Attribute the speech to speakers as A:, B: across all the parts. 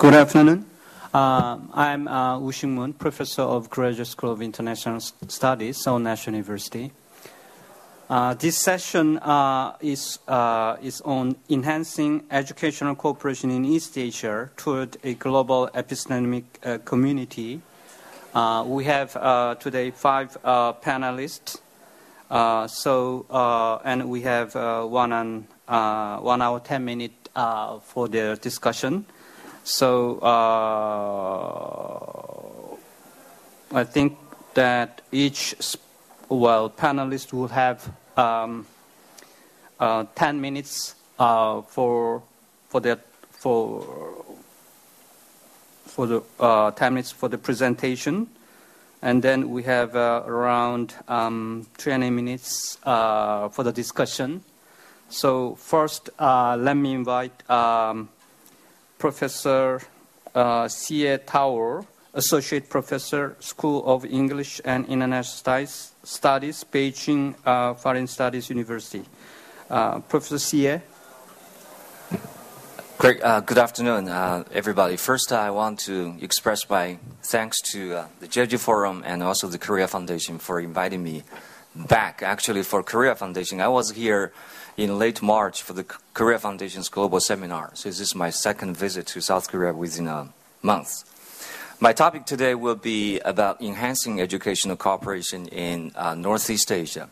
A: Good afternoon. I'm Woo Sing-moon, Professor of Graduate School of International Studies, Seoul National University. This session is on enhancing educational cooperation in East Asia toward a global epistemic community. We have today 5 panelists. And we have 1 hour 10 minutes for their discussion. So I think that each panelist will have 10 minutes for the 10 minutes for the presentation, and then we have around 20 minutes for the discussion. So first, let me invite Professor C.A. Tower, Associate Professor, School of English and International Studies, Beijing Foreign Studies University. Professor C.A.
B: Great. Good afternoon, everybody. First, I want to express my thanks to the Jeju Forum and also the Korea Foundation for inviting me back. Actually, for Korea Foundation, I was here in late March for the Korea Foundation's global seminar. So this is my second visit to South Korea within a month. My topic today will be about enhancing educational cooperation in Northeast Asia.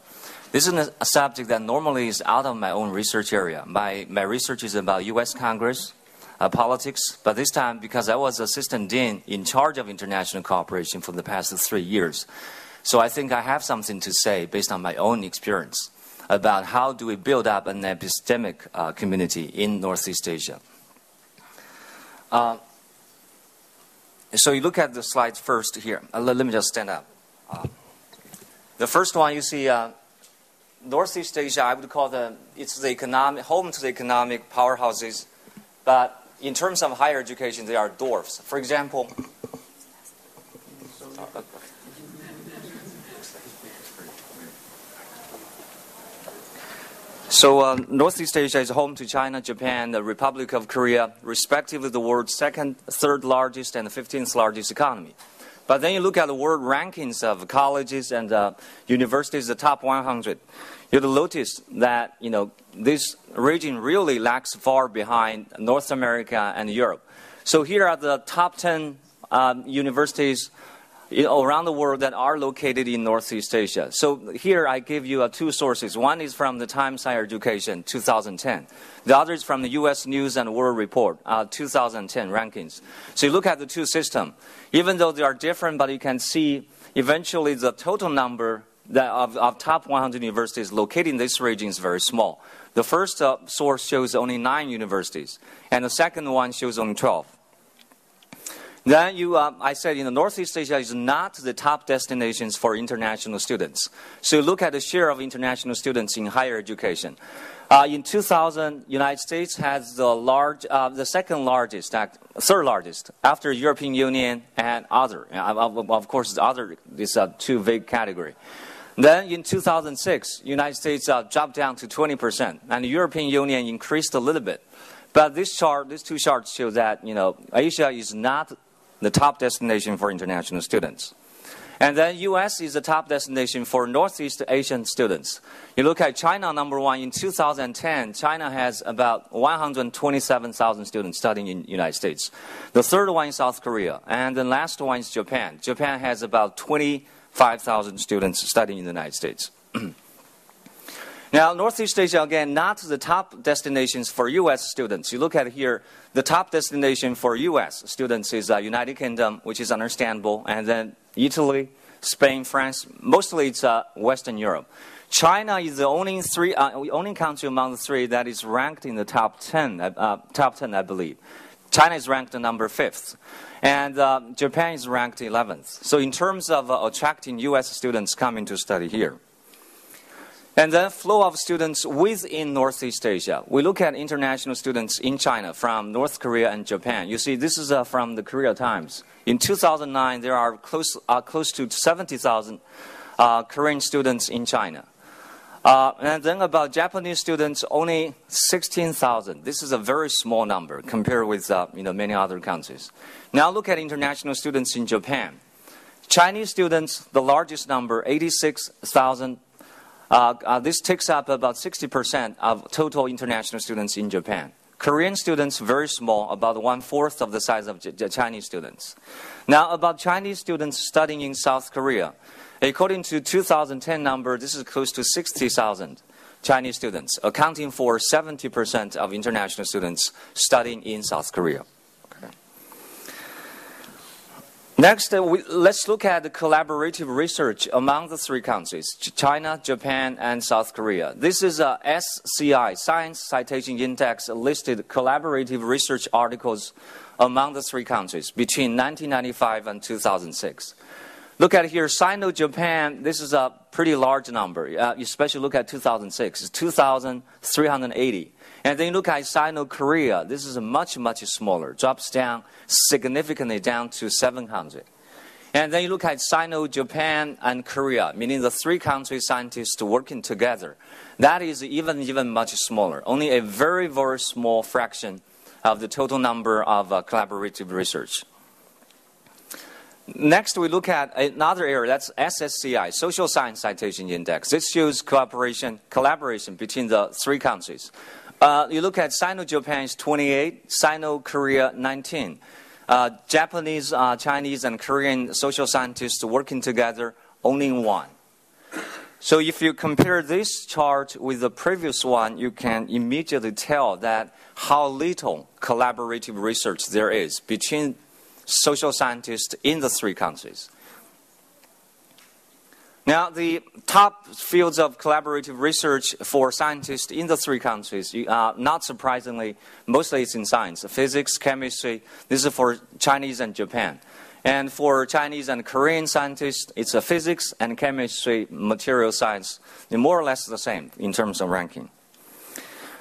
B: This is a subject that normally is out of my own research area. My research is about U.S. Congress, politics, but this time because I was Assistant Dean in charge of international cooperation for the past 3 years. So I think I have something to say based on my own experience about how do we build up an epistemic community in Northeast Asia. So you look at the slides first here. Let me just stand up. The first one you see, Northeast Asia, I would call it's the home to the economic powerhouses, but in terms of higher education, they are dwarfs. For example, so Northeast Asia is home to China, Japan, the Republic of Korea, respectively the world's second, third largest, and 15th largest economy. But then you look at the world rankings of colleges and universities, the top 100. You'll notice that this region really lags far behind North America and Europe. So here are the top 10 universities around the world that are located in Northeast Asia. So here I give you 2 sources. One is from the Times Higher Education, 2010. The other is from the U.S. News and World Report, 2010 rankings. So you look at the 2 systems. Even though they are different, but you can see eventually the total number of top 100 universities located in this region is very small. The first source shows only 9 universities, and the second one shows only 12. Then I said, Northeast Asia is not the top destinations for international students. So look at the share of international students in higher education. In 2000, United States has the second largest, third largest, after European Union and other. Of course, the other is a 2 big category. Then in 2006, United States dropped down to 20%, and the European Union increased a little bit. But these 2 charts show that Asia is not the top destination for international students. And then U.S. is the top destination for Northeast Asian students. You look at China, number 1. In 2010, China has about 127,000 students studying in the United States. The third one is South Korea. And the last one is Japan. Japan has about 25,000 students studying in the United States. Now, Northeast Asia, again, not the top destinations for U.S. students. You look at here, the top destination for U.S. students is United Kingdom, which is understandable, and then Italy, Spain, France. Mostly it's Western Europe. China is the only country among the 3 that is ranked in the top 10, I believe. China is ranked number 5th, and Japan is ranked 11th. So in terms of attracting U.S. students coming to study here. And then flow of students within Northeast Asia. We look at international students in China from North Korea and Japan. You see, this is from the Korea Times. In 2009, there are close to 70,000 Korean students in China. And then about Japanese students, only 16,000. This is a very small number compared with many other countries. Now look at international students in Japan. Chinese students, the largest number, 86,000. This takes up about 60% of total international students in Japan. Korean students, very small, about 1/4 of the size of Chinese students. Now, about Chinese students studying in South Korea. According to 2010 number, this is close to 60,000 Chinese students, accounting for 70% of international students studying in South Korea. Okay. Next, let's look at the collaborative research among the three countries, China, Japan, and South Korea. This is a SCI, Science Citation Index, listed collaborative research articles among the three countries between 1995 and 2006. Look at here, Sino-Japan, this is a pretty large number, especially look at 2006, it's 2,380. And then you look at Sino-Korea, this is much, much smaller, drops down significantly down to 700. And then you look at Sino-Japan and Korea, meaning the three country scientists working together. That is even much smaller, only a very, very small fraction of the total number of collaborative research. Next, we look at another area, that's SSCI, Social Science Citation Index. This shows collaboration between the three countries. You look at Sino-Japan is 28, Sino-Korea 19. Japanese, Chinese, and Korean social scientists working together, only 1. So if you compare this chart with the previous one, you can immediately tell that how little collaborative research there is between social scientists in the three countries. Now, the top fields of collaborative research for scientists in the three countries, not surprisingly, mostly it's in science, physics, chemistry. This is for Chinese and Japan. And for Chinese and Korean scientists, it's a physics and chemistry, material science. They're more or less the same in terms of ranking.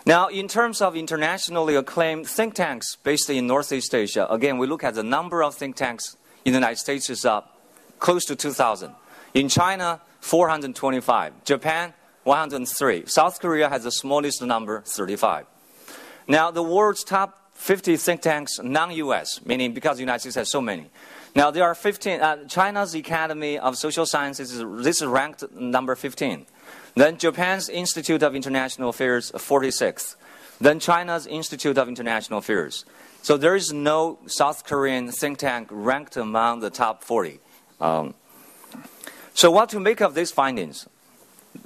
B: Now, in terms of internationally acclaimed think tanks based in Northeast Asia, again, we look at the number of think tanks in the United States is close to 2,000. In China, 425. Japan, 103. South Korea has the smallest number, 35. Now, the world's top 50 think tanks, non-US, meaning because the United States has so many. Now, there are 15. China's Academy of Social Sciences, this is ranked number 15. Then Japan's Institute of International Affairs, 46th. Then China's Institute of International Affairs. So there is no South Korean think tank ranked among the top 40. So what to make of these findings?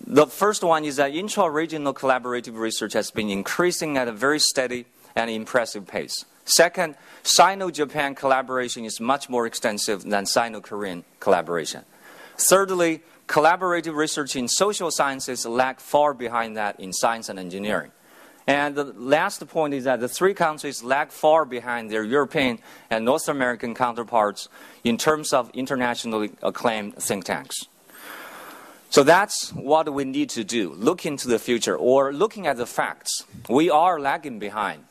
B: The first one is that intra-regional collaborative research has been increasing at a very steady and impressive pace. Second, Sino-Japan collaboration is much more extensive than Sino-Korean collaboration. Thirdly, collaborative research in social sciences lag far behind that in science and engineering. And the last point is that the three countries lag far behind their European and North American counterparts in terms of internationally acclaimed think tanks. So that's what we need to do, look into the future, or looking at the facts. We are lagging behind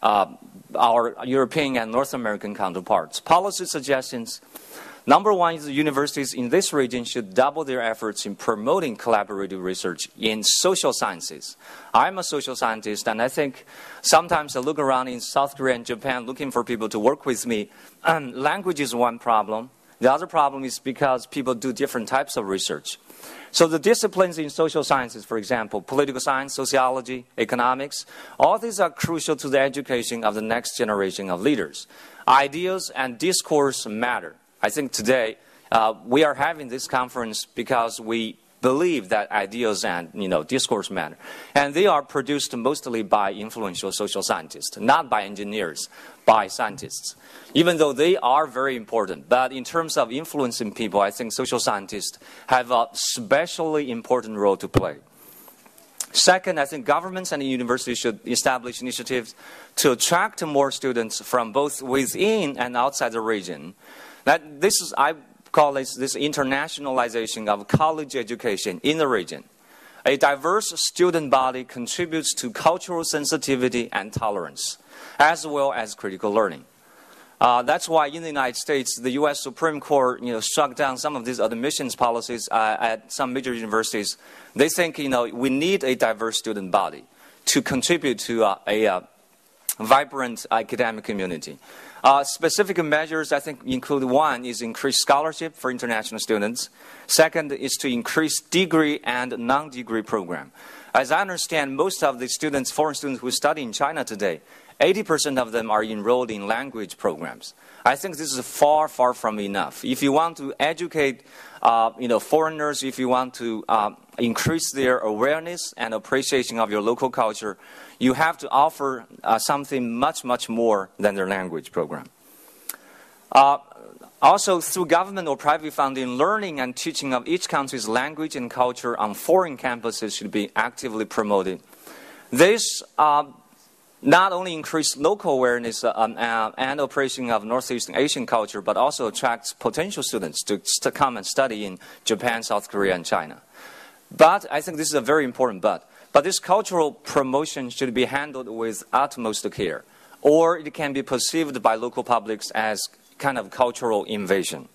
B: our European and North American counterparts. Policy suggestions. Number one is the universities in this region should double their efforts in promoting collaborative research in social sciences. I'm a social scientist, and I think sometimes I look around in South Korea and Japan looking for people to work with me. Language is one problem. The other problem is because people do different types of research. So the disciplines in social sciences, for example, political science, sociology, economics, all these are crucial to the education of the next generation of leaders. Ideas and discourse matter. I think today we are having this conference because we believe that ideas and discourse matter. And they are produced mostly by influential social scientists, not by engineers, by scientists. Even though they are very important, but in terms of influencing people, I think social scientists have a especially important role to play. Second, I think governments and universities should establish initiatives to attract more students from both within and outside the region. I call this internationalization of college education in the region. A diverse student body contributes to cultural sensitivity and tolerance, as well as critical learning. That's why in the United States, the U.S. Supreme Court, struck down some of these admissions policies at some major universities. They think, we need a diverse student body to contribute to a vibrant academic community. Specific measures, I think, include one is increased scholarship for international students. Second is to increase degree and non-degree program. As I understand, most of the students, foreign students who study in China today, 80% of them are enrolled in language programs. I think this is far, far from enough. If you want to educate, foreigners, if you want to increase their awareness and appreciation of your local culture, you have to offer something much, much more than their language program. Also, through government or private funding, learning and teaching of each country's language and culture on foreign campuses should be actively promoted. This not only increase local awareness and appreciation of Northeast Asian culture, but also attracts potential students to come and study in Japan, South Korea, and China. But I think this is a very important but this cultural promotion should be handled with utmost care, or it can be perceived by local publics as kind of cultural invasion.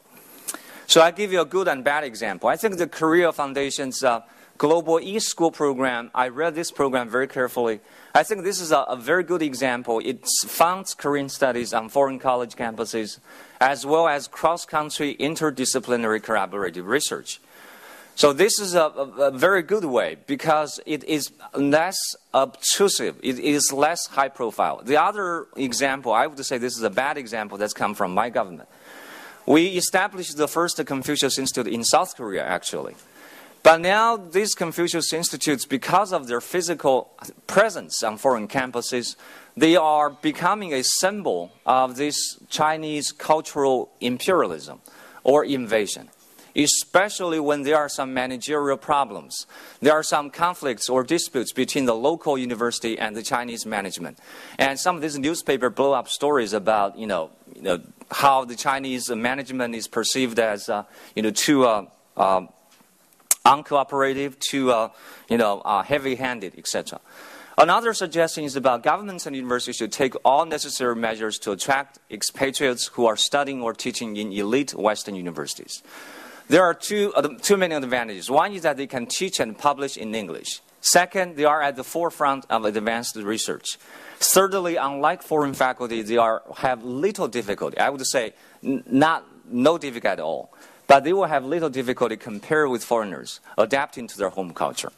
B: So I give you a good and bad example. I think the Korea Foundation's Global e-School program, I read this program very carefully. I think this is a very good example. It funds Korean studies on foreign college campuses, as well as cross-country interdisciplinary collaborative research. So this is a very good way because it is less obtrusive. It is less high profile. The other example, I would say this is a bad example that's come from my government. We established the first Confucius Institute in South Korea, actually. But now these Confucius Institutes, because of their physical presence on foreign campuses, they are becoming a symbol of this Chinese cultural imperialism or invasion, especially when there are some managerial problems. There are some conflicts or disputes between the local university and the Chinese management. And some of these newspaper blow-up stories about, how the Chinese management is perceived as, too uncooperative, too, heavy-handed, etc. Another suggestion is about governments and universities should take all necessary measures to attract expatriates who are studying or teaching in elite Western universities. There are two main advantages. One is that they can teach and publish in English. Second, they are at the forefront of advanced research. Thirdly, unlike foreign faculty, they have little difficulty. I would say no difficulty at all. But they will have little difficulty compared with foreigners adapting to their home culture.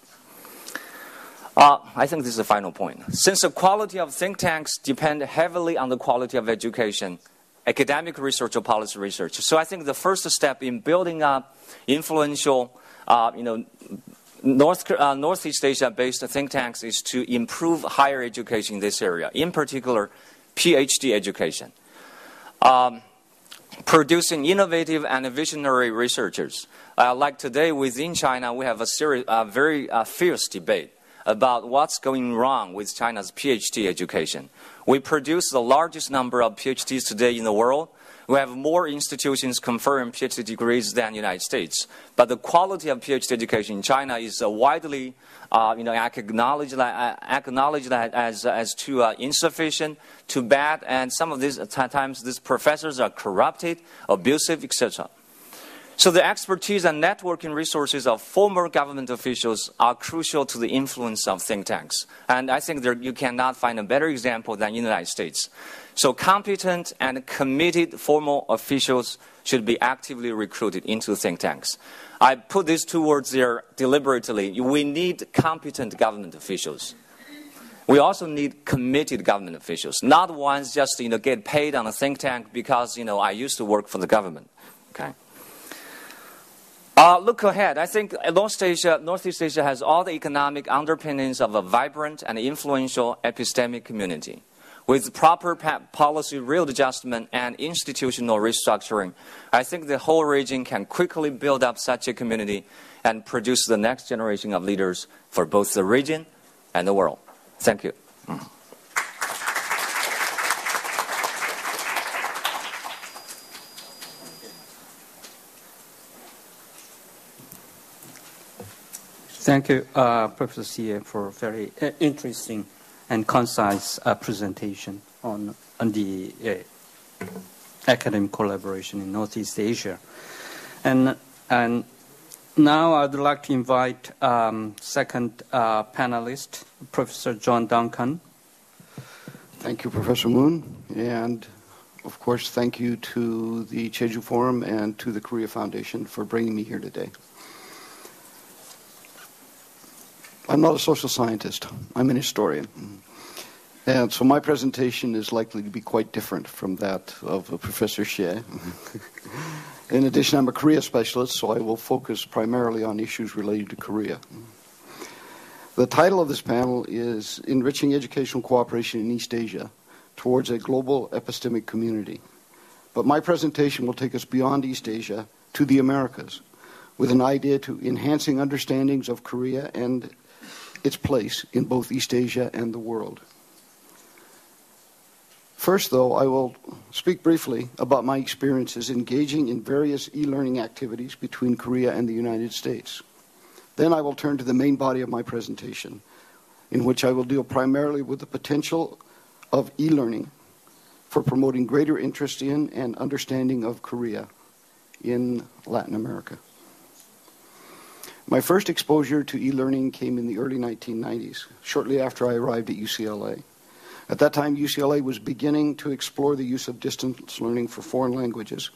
B: I think this is the final point. Since the quality of think tanks depend heavily on the quality of education, academic research or policy research. So I think the first step in building up influential, Northeast Asia-based think tanks is to improve higher education in this area, in particular, PhD education. Producing innovative and visionary researchers. Like today within China, we have a very fierce debate about what's going wrong with China's PhD education. We produce the largest number of PhDs today in the world. We have more institutions conferring PhD degrees than the United States. But the quality of PhD education in China is widely acknowledged as too insufficient, too bad, and some of these times these professors are corrupted, abusive, etc. So the expertise and networking resources of former government officials are crucial to the influence of think tanks. And I think you cannot find a better example than in the United States. So competent and committed formal officials should be actively recruited into think tanks. I put these two words there deliberately. We need competent government officials. We also need committed government officials, not ones just get paid on a think tank because I used to work for the government. Okay. Look ahead. I think Northeast Asia has all the economic underpinnings of a vibrant and influential epistemic community. With proper policy readjustment and institutional restructuring, I think the whole region can quickly build up such a community and produce the next generation of leaders for both the region and the world. Thank you.
A: Thank you, Professor Xie, for a very interesting and concise presentation on the academic collaboration in Northeast Asia. And now I'd like to invite second panelist, Professor John Duncan.
C: Thank you, Professor Moon, and of course, thank you to the Jeju Forum and to the Korea Foundation for bringing me here today. I'm not a social scientist. I'm an historian. And so my presentation is likely to be quite different from that of Professor Xie. In addition, I'm a Korea specialist, so I will focus primarily on issues related to Korea. The title of this panel is Enriching Educational Cooperation in East Asia Towards a Global Epistemic Community. But my presentation will take us beyond East Asia to the Americas, with an idea to enhancing understandings of Korea and its place in both East Asia and the world. First, though, I will speak briefly about my experiences engaging in various e-learning activities between Korea and the United States. Then I will turn to the main body of my presentation, in which I will deal primarily with the potential of e-learning for promoting greater interest in and understanding of Korea in Latin America. My first exposure to e-learning came in the early 1990s, shortly after I arrived at UCLA. At that time, UCLA was beginning to explore the use of distance learning for foreign languages,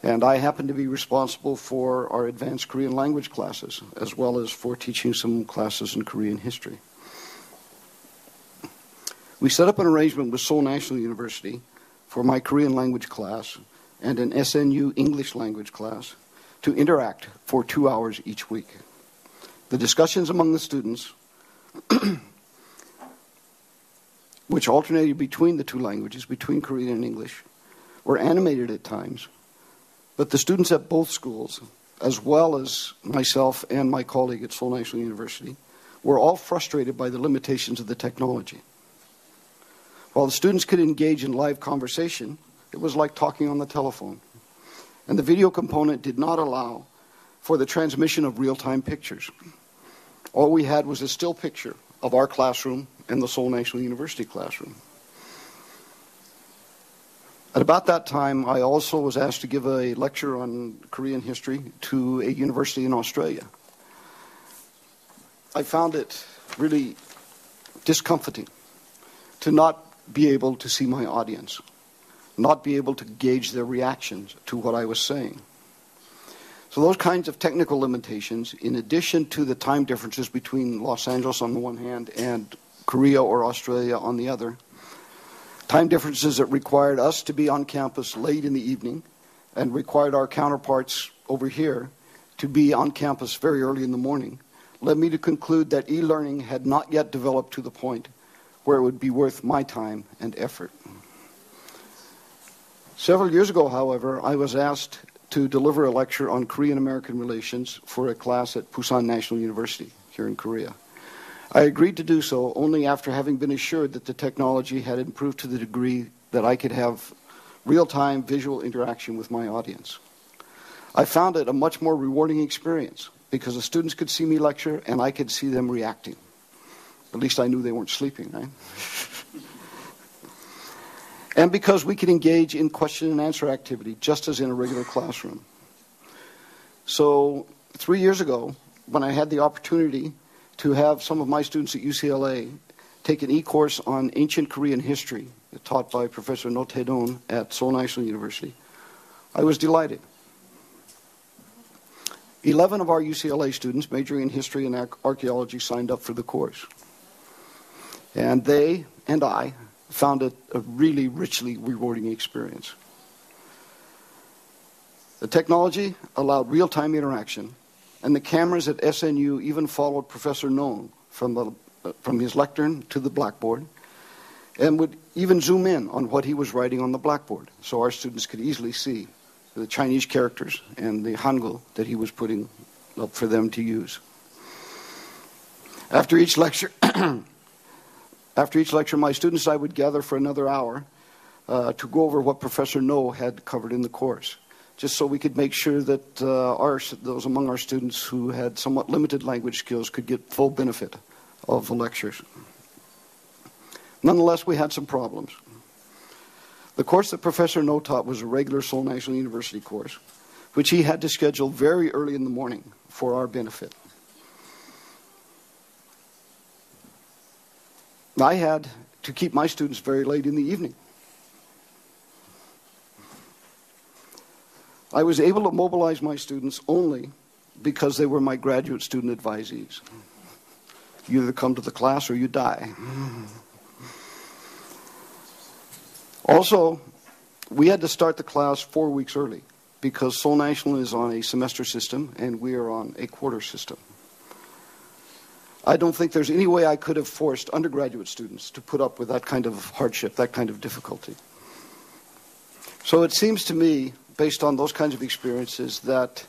C: and I happened to be responsible for our advanced Korean language classes, as well as for teaching some classes in Korean history. We set up an arrangement with Seoul National University for my Korean language class and an SNU English language class to interact for 2 hours each week. The discussions among the students, which alternated between the two languages, between Korean and English, were animated at times, but the students at both schools, as well as myself and my colleague at Seoul National University, were all frustrated by the limitations of the technology. While the students could engage in live conversation, it was like talking on the telephone. And the video component did not allow for the transmission of real-time pictures. All we had was a still picture of our classroom and the Seoul National University classroom. At about that time, I also was asked to give a lecture on Korean history to a university in Australia. I found it really discomforting to not be able to see my audience, not be able to gauge their reactions to what I was saying. So those kinds of technical limitations, in addition to the time differences between Los Angeles on the one hand and Korea or Australia on the other, time differences that required us to be on campus late in the evening and required our counterparts over here to be on campus very early in the morning, led me to conclude that e-learning had not yet developed to the point where it would be worth my time and effort. Several years ago, however, I was asked to deliver a lecture on Korean-American relations for a class at Busan National University here in Korea. I agreed to do so only after having been assured that the technology had improved to the degree that I could have real-time visual interaction with my audience. I found it a much more rewarding experience because the students could see me lecture and I could see them reacting. At least I knew they weren't sleeping, right? And because we could engage in question and answer activity just as in a regular classroom. So 3 years ago, when I had the opportunity to have some of my students at UCLA take an e-course on ancient Korean history taught by Professor No Tae-don at Seoul National University, I was delighted. 11 of our UCLA students majoring in history and archaeology signed up for the course. And they and I found it a really richly rewarding experience. The technology allowed real-time interaction, and the cameras at SNU even followed Professor No from his lectern to the blackboard, and would even zoom in on what he was writing on the blackboard, so our students could easily see the Chinese characters and the Hangul that he was putting up for them to use. After each lecture, my students and I would gather for another hour to go over what Professor No had covered in the course, just so we could make sure that those among our students who had somewhat limited language skills could get full benefit of the lectures. Nonetheless, we had some problems. The course that Professor No taught was a regular Seoul National University course, which he had to schedule very early in the morning for our benefit. I had to keep my students very late in the evening. I was able to mobilize my students only because they were my graduate student advisees. You either come to the class or you die. Also, we had to start the class 4 weeks early because Seoul National is on a semester system and we are on a quarter system. I don't think there's any way I could have forced undergraduate students to put up with that kind of hardship, that kind of difficulty. So it seems to me, based on those kinds of experiences, that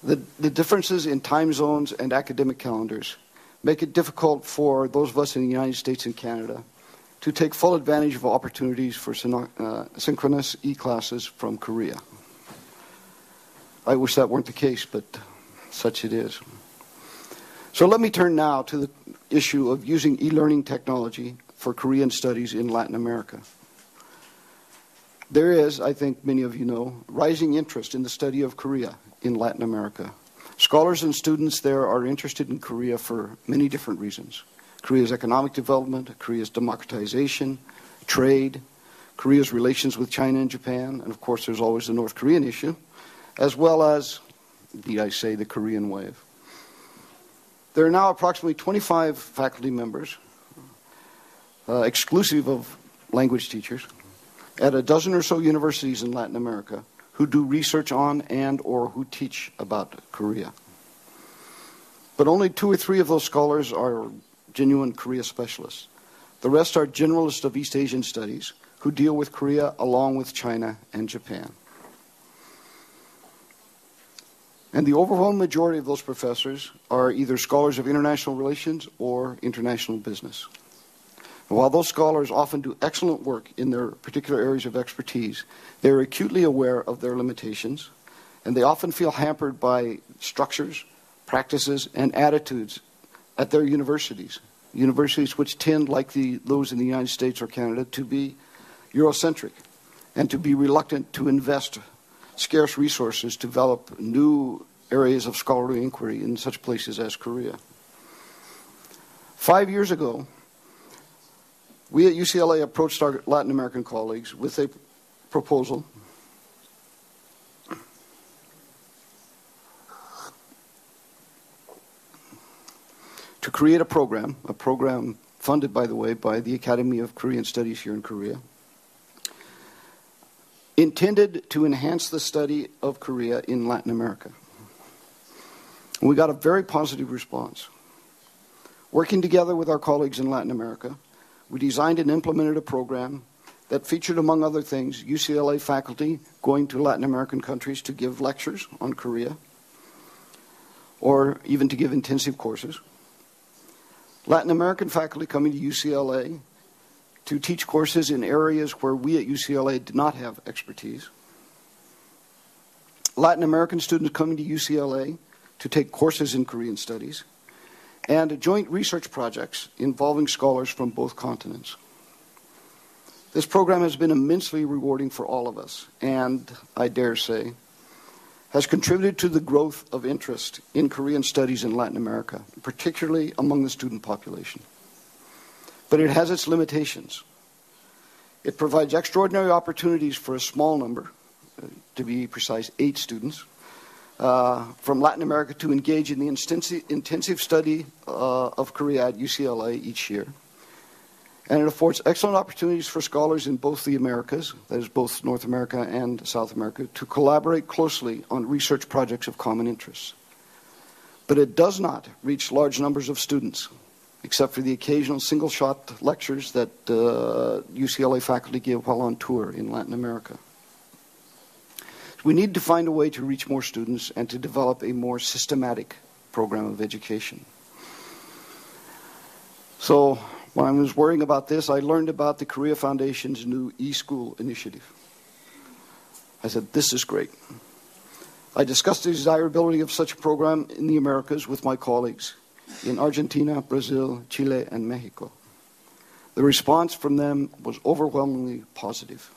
C: the differences in time zones and academic calendars make it difficult for those of us in the United States and Canada to take full advantage of opportunities for synchronous e-classes from Korea. I wish that weren't the case, but such it is. So let me turn now to the issue of using e-learning technology for Korean studies in Latin America. There is, I think many of you know, rising interest in the study of Korea in Latin America. Scholars and students there are interested in Korea for many different reasons. Korea's economic development, Korea's democratization, trade, Korea's relations with China and Japan, and of course there's always the North Korean issue, as well as, need I say, the Korean wave. There are now approximately 25 faculty members, exclusive of language teachers, at a dozen or so universities in Latin America who do research on and or who teach about Korea. But only 2 or 3 of those scholars are genuine Korea specialists. The rest are generalists of East Asian studies who deal with Korea along with China and Japan. And the overwhelming majority of those professors are either scholars of international relations or international business. And while those scholars often do excellent work in their particular areas of expertise, they are acutely aware of their limitations, and they often feel hampered by structures, practices, and attitudes at their universities. Universities which tend, like those in the United States or Canada, to be Eurocentric and to be reluctant to invest scarce resources to develop new areas of scholarly inquiry in such places as Korea. 5 years ago, we at UCLA approached our Latin American colleagues with a proposal to create a program funded, by the way, by the Academy of Korean Studies here in Korea, intended to enhance the study of Korea in Latin America. And we got a very positive response. Working together with our colleagues in Latin America, we designed and implemented a program that featured, among other things, UCLA faculty going to Latin American countries to give lectures on Korea, or even to give intensive courses. Latin American faculty coming to UCLA to teach courses in areas where we at UCLA did not have expertise. Latin American students coming to UCLA to take courses in Korean studies, and joint research projects involving scholars from both continents. This program has been immensely rewarding for all of us, and I dare say, has contributed to the growth of interest in Korean studies in Latin America, particularly among the student population. But it has its limitations. It provides extraordinary opportunities for a small number, to be precise, 8 students, from Latin America to engage in the intensive study of Korea at UCLA each year. And it affords excellent opportunities for scholars in both the Americas, that is both North America and South America, to collaborate closely on research projects of common interest. But it does not reach large numbers of students, except for the occasional single-shot lectures that UCLA faculty give while on tour in Latin America. We need to find a way to reach more students and to develop a more systematic program of education. So when I was worrying about this, I learned about the Korea Foundation's new e-school initiative. I said, this is great. I discussed the desirability of such a program in the Americas with my colleagues in Argentina, Brazil, Chile, and Mexico. The response from them was overwhelmingly positive.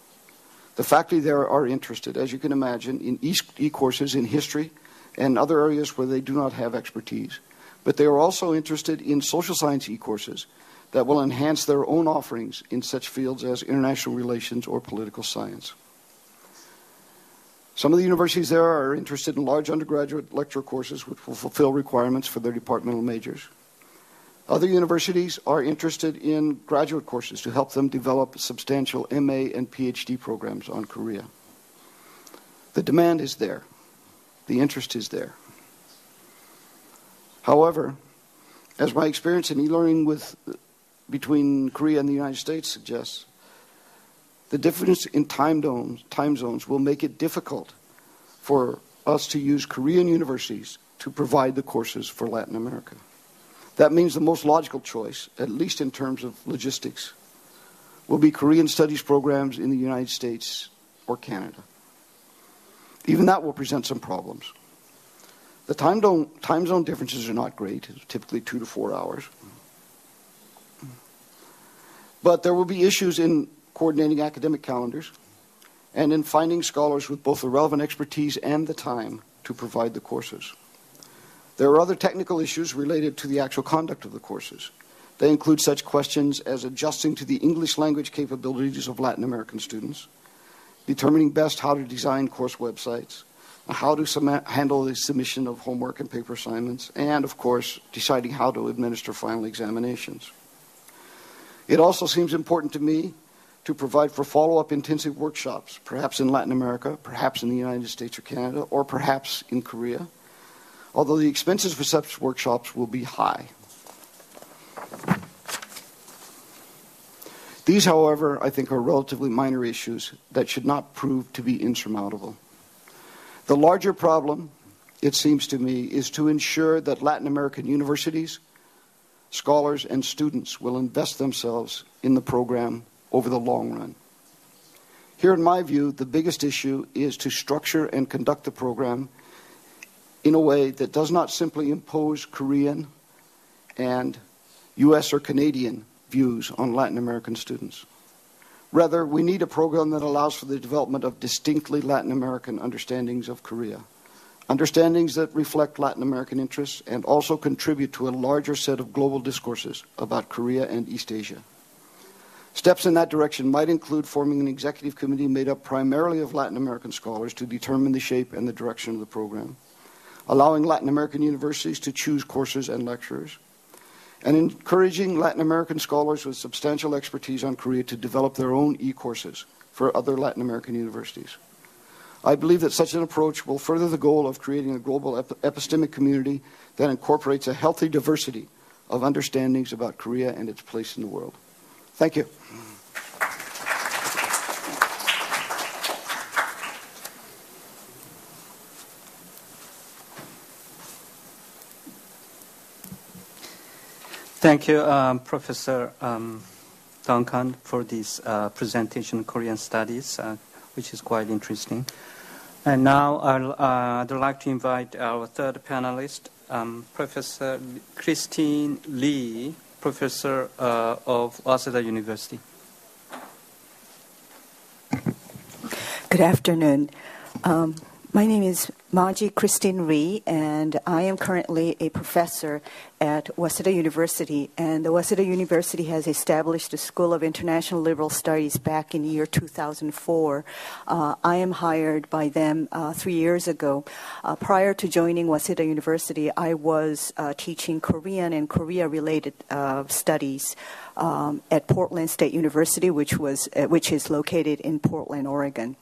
C: The faculty there are interested, as you can imagine, in e-courses in history and other areas where they do not have expertise. But they are also interested in social science e-courses that will enhance their own offerings in such fields as international relations or political science. Some of the universities there are interested in large undergraduate lecture courses which will fulfill requirements for their departmental majors. Other universities are interested in graduate courses to help them develop substantial MA and PhD programs on Korea. The demand is there. The interest is there. However, as my experience in e-learning between Korea and the United States suggests, the difference in time zones will make it difficult for us to use Korean universities to provide the courses for Latin America. That means the most logical choice, at least in terms of logistics, will be Korean studies programs in the United States or Canada. Even that will present some problems. The time zone differences are not great, typically 2 to 4 hours. But there will be issues in coordinating academic calendars and in finding scholars with both the relevant expertise and the time to provide the courses. There are other technical issues related to the actual conduct of the courses. They include such questions as adjusting to the English language capabilities of Latin American students, determining best how to design course websites, how to handle the submission of homework and paper assignments, and, of course, deciding how to administer final examinations. It also seems important to me to provide for follow-up intensive workshops, perhaps in Latin America, perhaps in the United States or Canada, or perhaps in Korea, although the expenses for such workshops will be high. These, however, I think are relatively minor issues that should not prove to be insurmountable. The larger problem, it seems to me, is to ensure that Latin American universities, scholars, and students will invest themselves in the program over the long run. Here, in my view, the biggest issue is to structure and conduct the program in a way that does not simply impose Korean and US or Canadian views on Latin American students. Rather, we need a program that allows for the development of distinctly Latin American understandings of Korea, understandings that reflect Latin American interests and also contribute to a larger set of global discourses about Korea and East Asia. Steps in that direction might include forming an executive committee made up primarily of Latin American scholars to determine the shape and the direction of the program, allowing Latin American universities to choose courses and lecturers, and encouraging Latin American scholars with substantial expertise on Korea to develop their own e-courses for other Latin American universities. I believe that such an approach will further the goal of creating a global epistemic community that incorporates a healthy diversity of understandings about Korea and its place in the world. Thank you.
A: Thank you, Professor Duncan, for this presentation on Korean studies, which is quite interesting. And now I'd like to invite our third panelist, Professor Christine Lee, Professor of Waseda University.
D: Good afternoon. My name is Maji Christine Lee, and I am currently a professor at Waseda University. And the Waseda University has established the School of International Liberal Studies back in the year 2004. I am hired by them 3 years ago. Prior to joining Waseda University, I was teaching Korean and Korea-related studies at Portland State University, which is located in Portland, Oregon.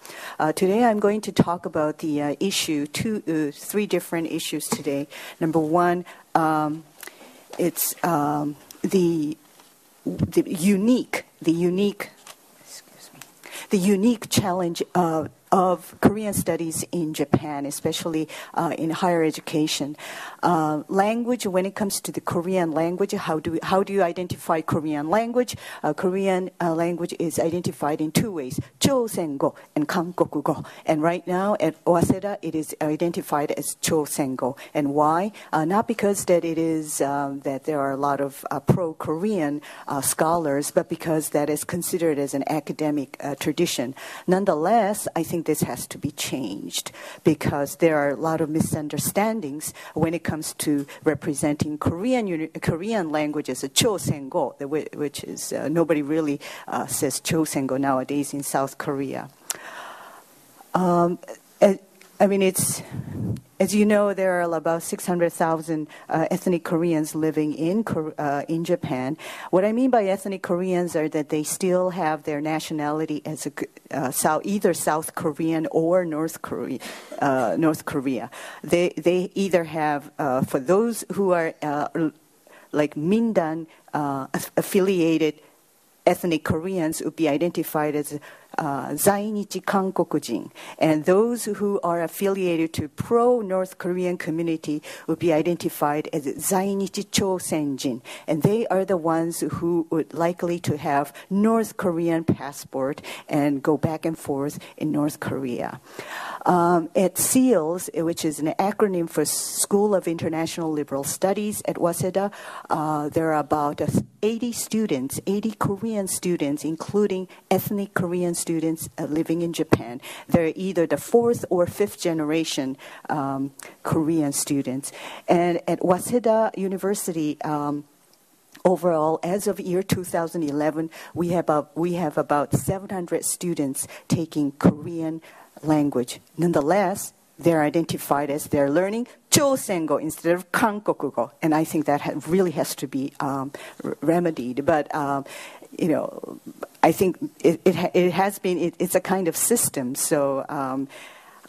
D: Today, I'm going to talk about the three different issues today. Number one, it's the unique challenge of Korean studies in Japan, especially in higher education. Language, when it comes to the Korean language, how do you identify Korean language? Korean language is identified in two ways, Chosengo and Kankokugo. And right now at Waseda, it is identified as Chosengo. And why? Not because that it is that there are a lot of pro-Korean scholars, but because that is considered as an academic tradition. Nonetheless, I think this has to be changed because there are a lot of misunderstandings when it comes to representing Korean language as a Chosengo, which is nobody really says Chosengo nowadays in South Korea. I mean, as you know, there are about 600,000 ethnic Koreans living in Japan. What I mean by ethnic Koreans are that they still have their nationality as either South Korean or North Korea. They either have, for those who are like Mindan affiliated ethnic Koreans, would be identified as Zainichi Kankokujin, and those who are affiliated to pro-North Korean community would be identified as Zainichi Chosenjin, and they are the ones who would likely to have North Korean passport and go back and forth in North Korea. At SEALS, which is an acronym for School of International Liberal Studies at Waseda, there are about 80 Korean students, including ethnic Korean students living in Japan. They're either the fourth or fifth generation Korean students. And at Waseda University, overall, as of year 2011, we have about 700 students taking Korean language. Nonetheless, they're identified as they're learning Chosengo instead of Kankokugo, and I think that really has to be remedied. But you know, I think it has been. It's a kind of system. So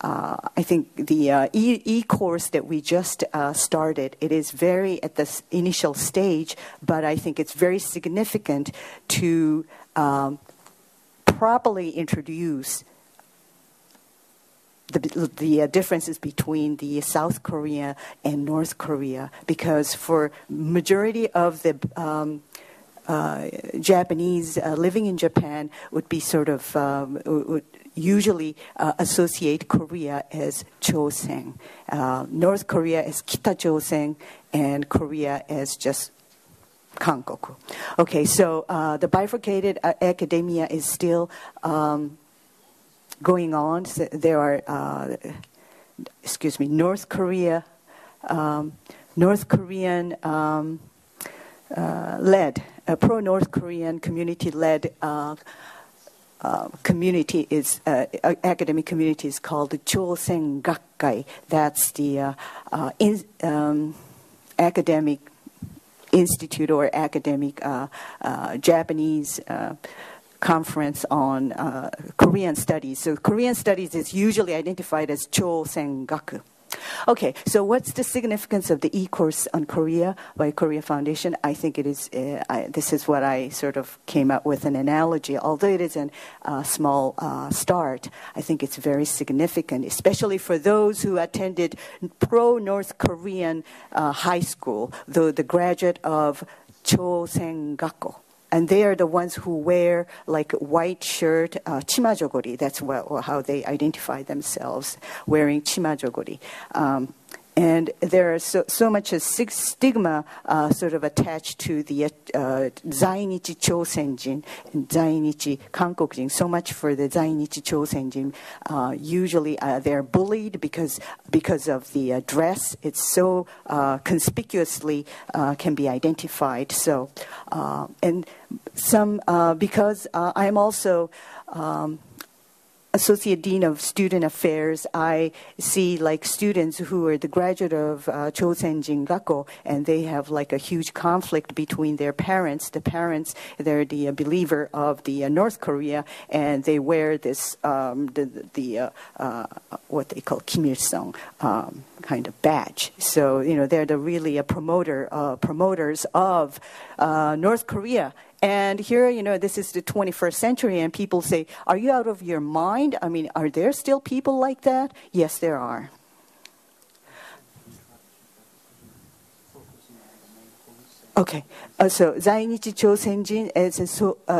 D: I think the e-course that we just started, it is very at the initial stage, but I think it's very significant to properly introduce the differences between the South Korea and North Korea, because for majority of the Japanese living in Japan would be sort of would usually associate Korea as Chosen, North Korea as Kita Chosen, and Korea as just Kankoku. Okay, so the bifurcated academia is still going on. So there are, North Korean led, pro-North Korean community-led community is academic community is called the Chosen-gakkai. That's the academic institute or academic Japanese conference on Korean studies. So Korean studies is usually identified as Chosen-gaku. Okay, so what's the significance of the e-course on Korea by Korea Foundation? I think it is, this is what I sort of came up with an analogy. Although it is a small start, I think it's very significant, especially for those who attended pro-North Korean high school, the graduate of Chosen-gaku. And they are the ones who wear like white shirt, chimajogori. That's how they identify themselves, wearing chimajogori. And there is so much a stigma sort of attached to the Zainichi Chosenjin and Zainichi Kankokjin. So much for the Zainichi Chosenjin. Usually they're bullied because of the dress. It's so conspicuously can be identified. So and some because I'm also Associate Dean of Student Affairs, I see like students who are the graduate of Chosenjin Gakko, and they have like a huge conflict between their parents. The parents, they're the believer of the North Korea, and they wear this what they call Kim Il-sung kind of badge. So they're the really promoters of North Korea. And here, this is the 21st century, and people say, are you out of your mind? I mean, are there still people like that? Yes, there are. Okay, so 在日朝鮮人 is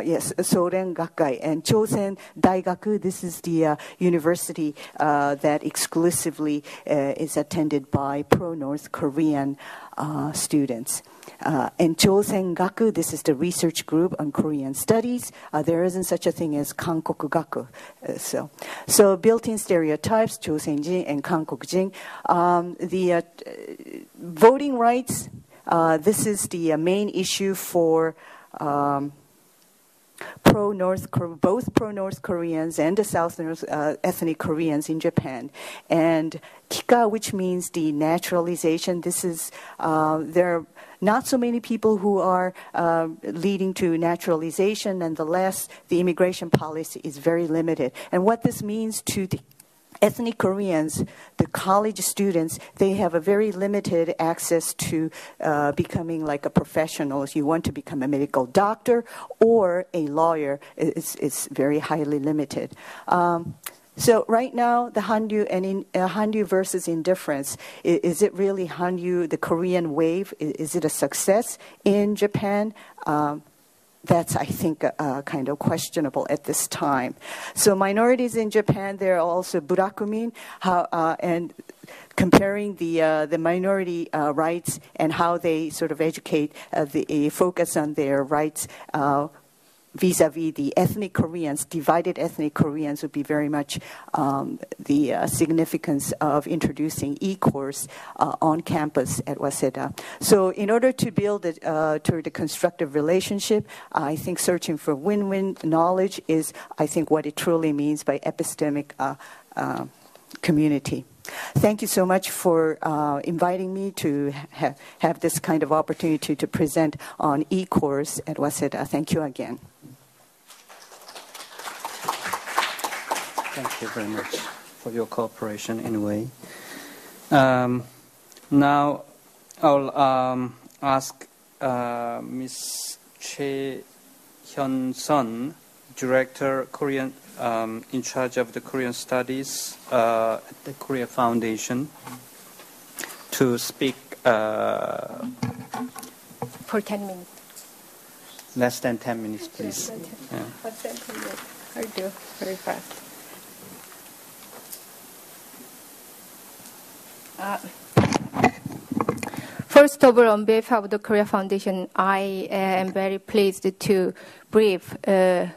D: yes, Soren Gakkai, and Chosen Daigaku. This is the university that exclusively is attended by pro-North Korean students. And Chosen Gaku, this is the research group on Korean studies. There isn't such a thing as Kankoku Gaku. So built-in stereotypes, Chosenjin and Kankokujin. The voting rights. This is the main issue for both pro-North Koreans and the South North ethnic Koreans in Japan. And Kika, which means the naturalization, this is, there are not so many people who are leading to naturalization, and the immigration policy is very limited. And what this means to the ethnic Koreans, the college students, they have a very limited access to becoming like a professional. If you want to become a medical doctor or a lawyer, it's very highly limited. So right now, the Hallyu and Hallyu versus indifference, is it really Hallyu, the Korean wave? Is it a success in Japan? That's, I think, kind of questionable at this time. So minorities in Japan, there are also burakumin, and comparing the minority rights and how they sort of educate, focus on their rights vis-a-vis the ethnic Koreans, divided ethnic Koreans would be very much the significance of introducing e-course on campus at Waseda. So in order to build toward a constructive relationship, I think searching for win-win knowledge is, I think, what it truly means by epistemic community. Thank you so much for inviting me to have this kind of opportunity to present on e-course at Waseda. Thank you again.
A: Thank you very much for your cooperation anyway. Now I'll ask Ms. Choi Hyun-sun, Director Korean in charge of the Korean Studies at the Korea Foundation, to speak
E: for 10 minutes.
A: Less than 10 minutes, please. Yeah.
E: What's that? I'll do very fast. First of all, on behalf of the Korea Foundation, I am very pleased to brief, to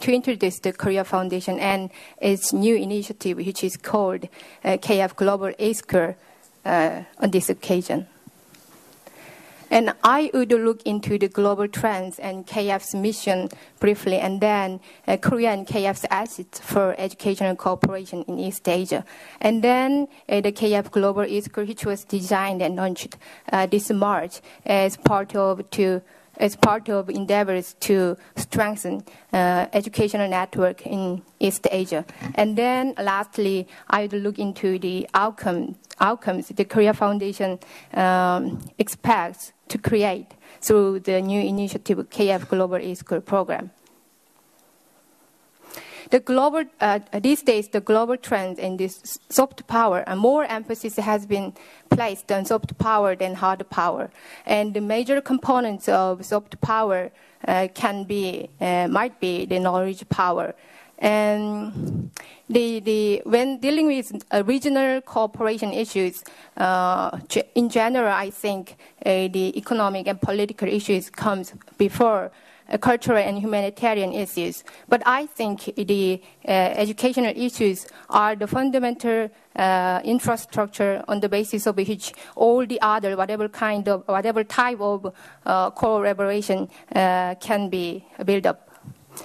E: introduce the Korea Foundation and its new initiative, which is called KF Global A-School on this occasion. And I would look into the global trends and KF's mission briefly, and then Korea and KF's assets for educational cooperation in East Asia. And then the KF Global E-School, which was designed and launched this March as part of endeavors to strengthen educational network in East Asia. And then lastly, I would look into the outcomes the Korea Foundation expects to create through the new initiative KF Global E-School program. These days, the global trend in this soft power, and more emphasis has been placed on soft power than hard power. And the major components of soft power might be the knowledge power. And when dealing with regional cooperation issues, in general, I think the economic and political issues comes before cultural and humanitarian issues. But I think the educational issues are the fundamental infrastructure on the basis of which all the other, whatever type of collaboration can be built up.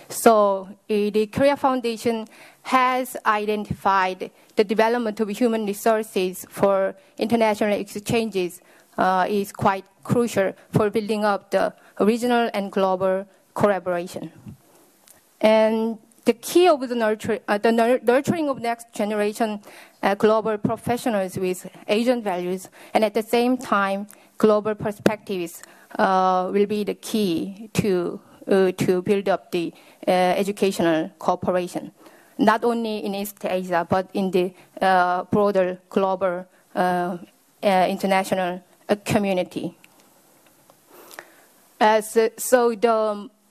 E: So the Korea Foundation has identified the development of human resources for international exchanges is quite crucial for building up the regional and global collaboration. And the key of the nurturing of next generation global professionals with Asian values, and at the same time global perspectives will be the key to to build up the educational cooperation, not only in East Asia, but in the broader global international community.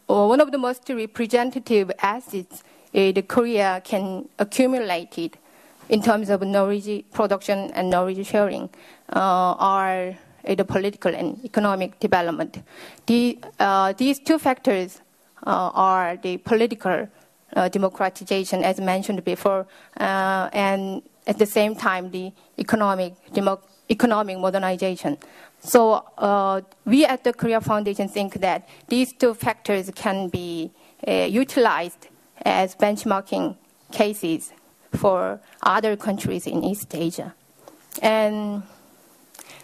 E: One of the most representative assets the Korea can accumulate it in terms of knowledge production and knowledge sharing are the political and economic development. These two factors are the political democratization, as mentioned before, and at the same time the economic modernization. So we at the Korea Foundation think that these two factors can be utilized as benchmarking cases for other countries in East Asia. And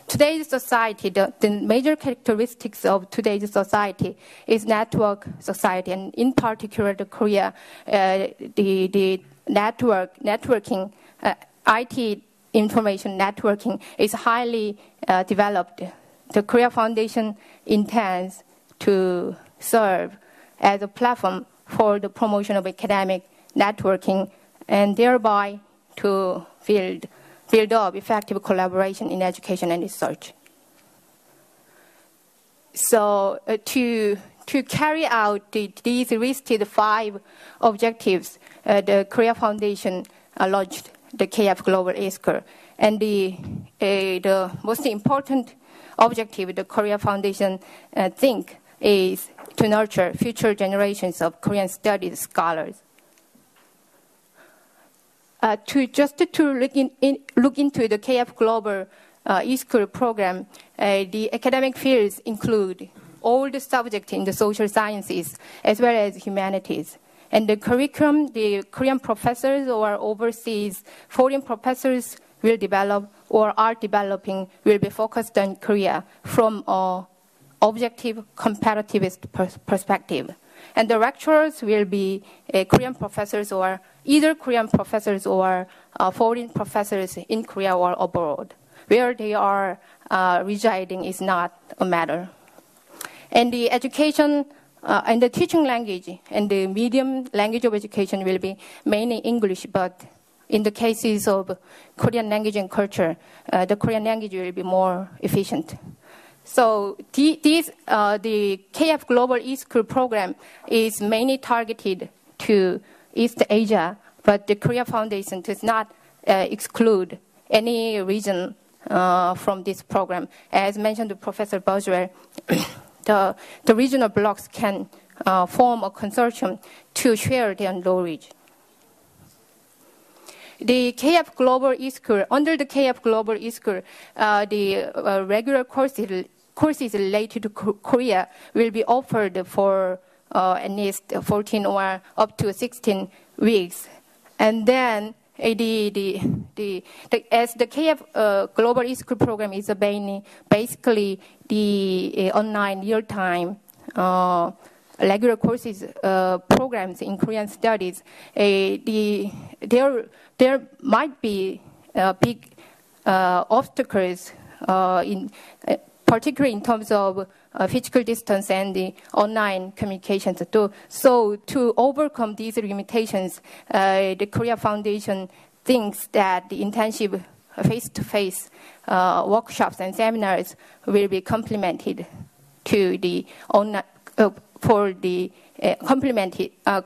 E: today's society, the major characteristics of today's society is network society, and in particular the Korea, the networking, IT information networking is highly developed. The Korea Foundation intends to serve as a platform for the promotion of academic networking and thereby to build up effective collaboration in education and research. So to carry out these listed 5 objectives, the Korea Foundation launched the KF Global eSchool. And the most important objective the Korea Foundation think is to nurture future generations of Korean studies scholars. To look into the KF Global eSchool program, the academic fields include all the subjects in the social sciences as well as humanities. And the curriculum, the Korean professors or overseas foreign professors will develop or are developing will be focused on Korea from an objective comparativist perspective. And the lecturers will be Korean professors or either Korean professors or foreign professors in Korea or abroad. Where they are residing is not a matter. And the education and the teaching language and the medium language of education will be mainly English, but in the cases of Korean language and culture, the Korean language will be more efficient. So the KF Global eSchool program is mainly targeted to East Asia, but the Korea Foundation does not exclude any region from this program. As mentioned by Professor Boswell, the regional blocks can form a consortium to share their knowledge. The KF Global eSchool, under the KF Global eSchool, the regular courses related to Korea will be offered for at least 14 or up to 16 weeks. And then as the KF Global eSchool program is basically the online real-time regular courses programs in Korean studies, there might be big obstacles particularly in terms of physical distance and the online communications. So to overcome these limitations, the Korea Foundation thinks that the intensive face-to-face workshops and seminars will be complemented to the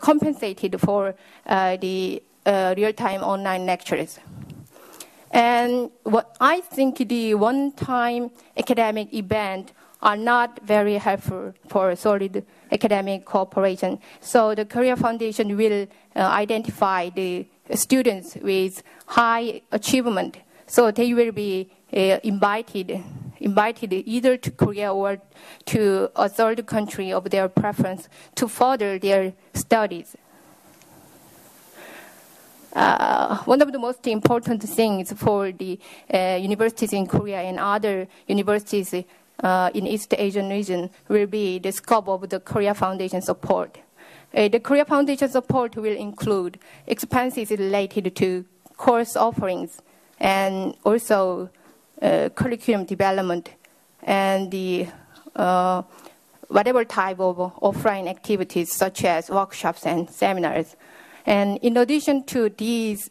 E: compensated for the real-time online lectures. And what I think the one-time academic event are not very helpful for solid academic cooperation. So the Korea Foundation will identify the students with high achievement. So they will be invited either to Korea or to a third country of their preference to further their studies. One of the most important things for the universities in Korea and other universities in East Asian region will be the scope of the Korea Foundation support. The Korea Foundation support will include expenses related to course offerings and also curriculum development and the whatever type of offline activities such as workshops and seminars. And in addition to these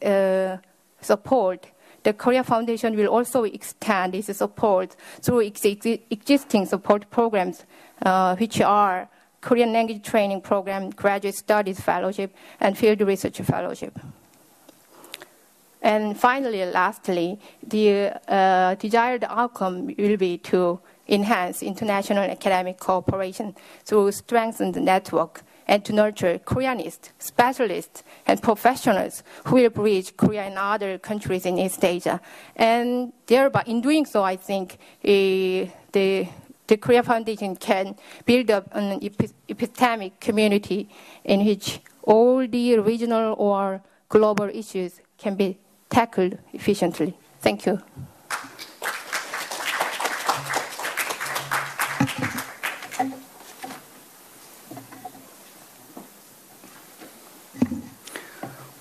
E: support, the Korea Foundation will also extend its support through existing support programs, which are Korean language training program, graduate studies fellowship, and field research fellowship. And finally, lastly, the desired outcome will be to enhance international academic cooperation through strengthened network and to nurture Koreanists, specialists, and professionals who will bridge Korea and other countries in East Asia. And thereby, in doing so, I think the Korea Foundation can build up an epistemic community in which all the regional or global issues can be tackled efficiently. Thank you.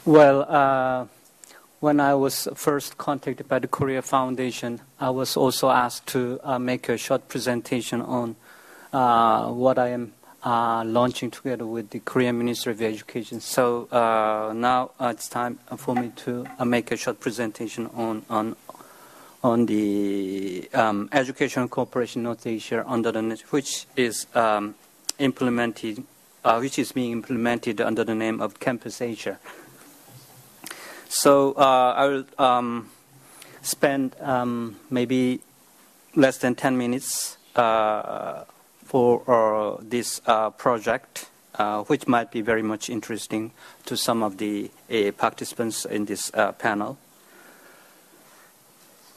A: Well, when I was first contacted by the Korea Foundation, I was also asked to make a short presentation on what I am launching together with the Korean Ministry of Education. So now it's time for me to make a short presentation on the educational cooperation North Asia under the which is being implemented under the name of Campus Asia. So I will spend maybe less than 10 minutes for this project, which might be very much interesting to some of the participants in this panel.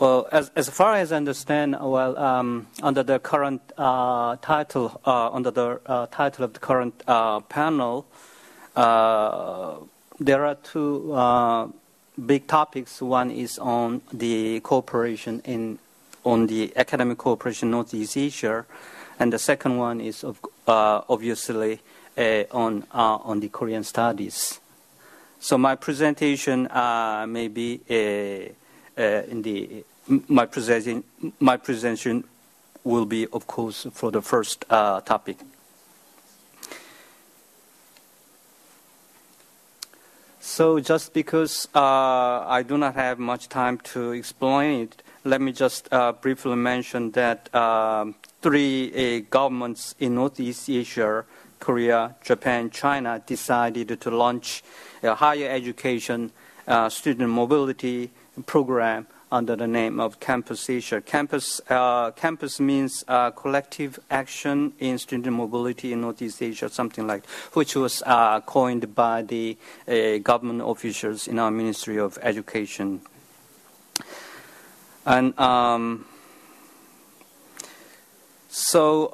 A: Well, as far as I understand, under the current title, under the title of the current panel, there are two big topics. One is on the cooperation on the academic cooperation Northeast Asia, and the second one is obviously on the Korean studies. So my presentation may be my presentation will be, of course, for the first topic. So just because I do not have much time to explain it, let me just briefly mention that three governments in Northeast Asia, Korea, Japan, China, decided to launch a higher education student mobility program under the name of Campus Asia. Campus means collective action in student mobility in Northeast Asia, something like, which was coined by the government officials in our Ministry of Education. And so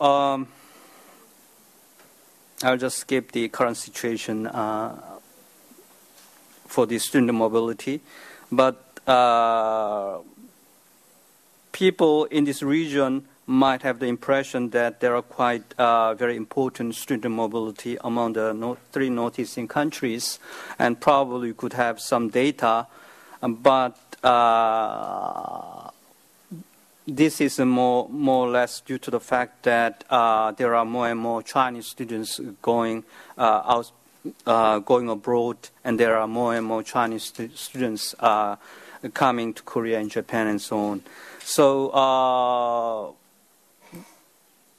A: I'll just skip the current situation for the student mobility, but people in this region might have the impression that there are quite very important student mobility among the three Northeastern countries, and probably could have some data, but this is more or less due to the fact that there are more and more Chinese students going abroad, and there are more and more Chinese students coming to Korea and Japan and so on. So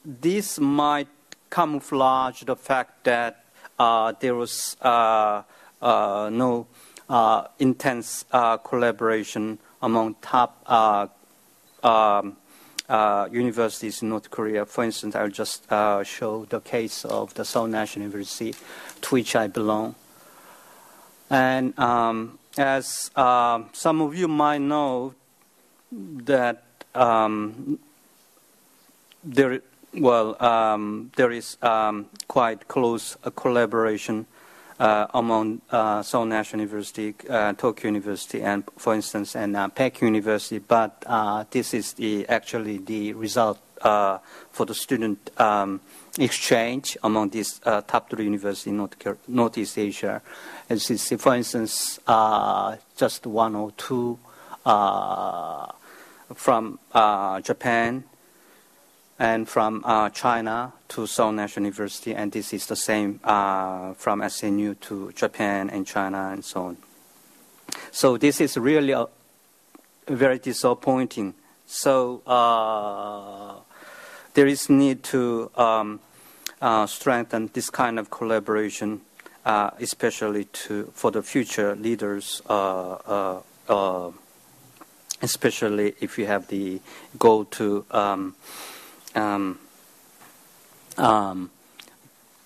A: this might camouflage the fact that there was no intense collaboration among top universities in North Korea. For instance, I'll just show the case of the Seoul National University, to which I belong. And as some of you might know, that there is quite close collaboration among Seoul National University, Tokyo University, and for instance, and Peking University. But this is actually the result for the student exchange among these top three universities in Northeast Asia. As you see, for instance, just one or two from Japan, and from China to Seoul National University, and this is the same from SNU to Japan and China and so on. So this is really very disappointing. So there is need to strengthen this kind of collaboration, especially for the future leaders, especially if you have the goal to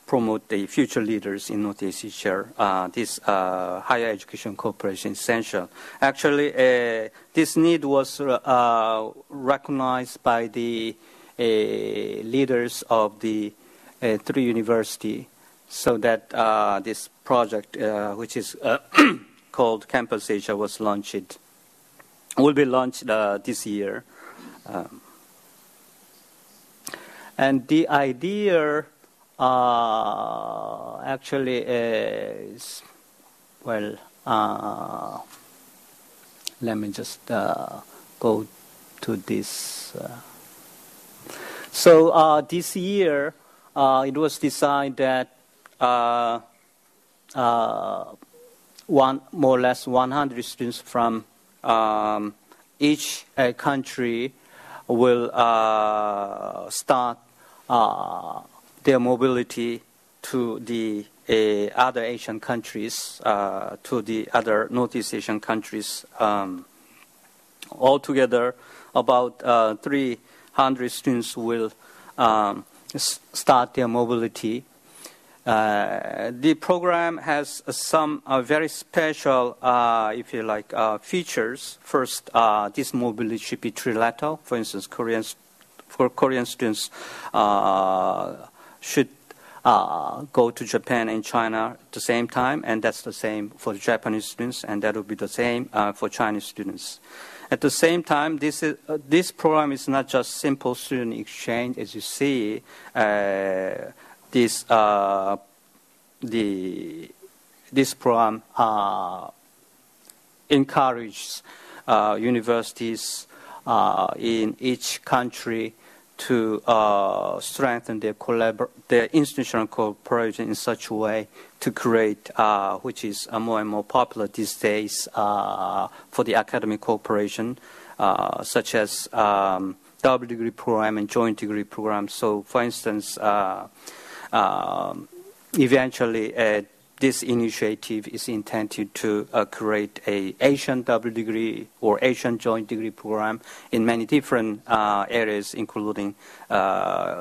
A: promote the future leaders in Northeast Asia. This higher education cooperation is essential. Actually, this need was recognized by the leaders of the three universities, so that this project, which is called Campus Asia, will be launched this year. And the idea actually is, well, let me just go to this. So this year, it was decided that more or less 100 students from each country will start their mobility to the other Asian countries, to the other Northeast Asian countries. Altogether, about 300 students will start their mobility. The program has some very special, if you like, features. First, this mobility should be trilateral. For instance, Korean students should go to Japan and China at the same time, and that's the same for the Japanese students, and that will be the same for Chinese students. At the same time, this program is not just simple student exchange. As you see, this program encourages universities in each country to strengthen their institutional cooperation in such a way to create, which is more and more popular these days for the academic cooperation, such as double degree program and joint degree program. So, for instance, eventually this initiative is intended to create an Asian double degree or Asian joint degree program in many different areas, including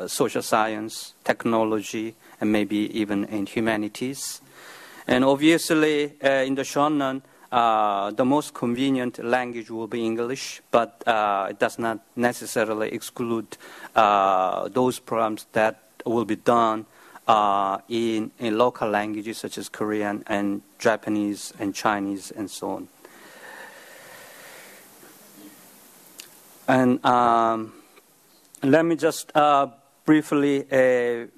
A: social science, technology, and maybe even in humanities. And obviously, in the Shonan, the most convenient language will be English, but it does not necessarily exclude those programs that will be done in local languages such as Korean and Japanese and Chinese and so on. And let me just briefly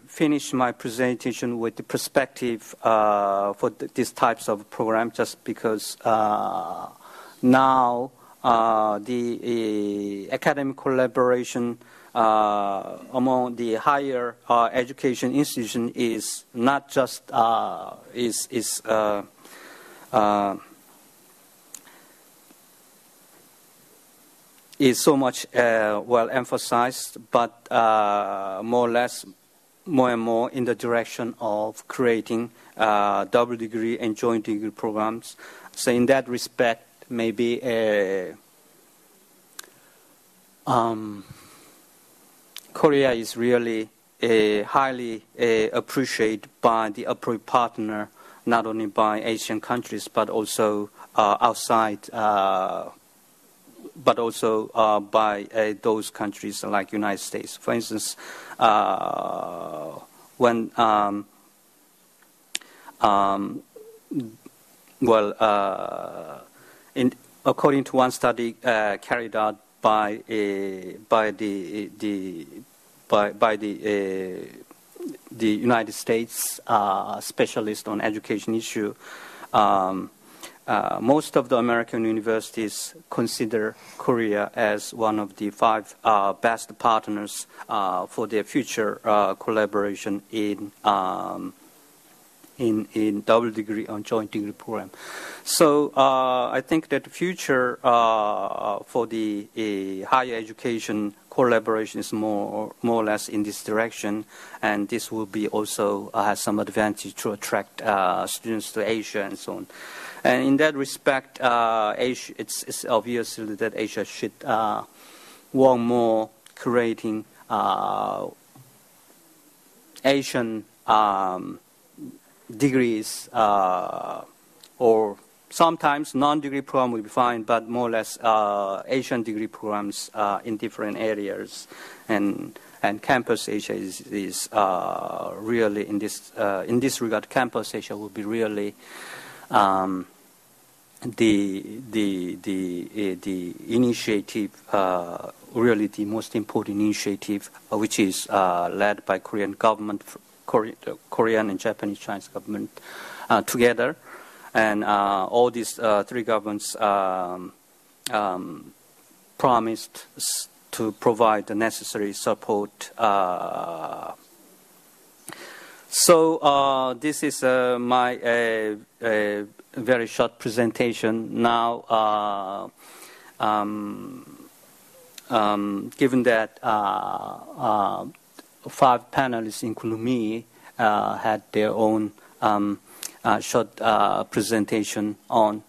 A: finish my presentation with the perspective for these types of programs, just because now the academic collaboration among the higher education institution is not just is so much well emphasized, but more and more in the direction of creating double degree and joint degree programs. So in that respect, maybe Korea is really highly appreciated by the appropriate partner, not only by Asian countries, but also outside, but also by those countries like United States. For instance, when according to one study carried out by the United States specialist on education issue, most of the American universities consider Korea as one of the 5 best partners for their future collaboration in double degree or joint degree program. So I think that the future for the higher education collaboration is more or less in this direction, and this will be also has some advantage to attract students to Asia and so on. And in that respect, Asia, it's obvious that Asia should work more creating Asian degrees, or sometimes non-degree program will be fine, but more or less Asian degree programs in different areas, and Campus Asia is really in this regard. Campus Asia will be really the initiative, really the most important initiative, which is led by Korean government, Korean and Japanese Chinese government together, and all these 3 governments promised to provide the necessary support. So this is my very short presentation. Now, given that 5 panelists, including me, had their own short presentation on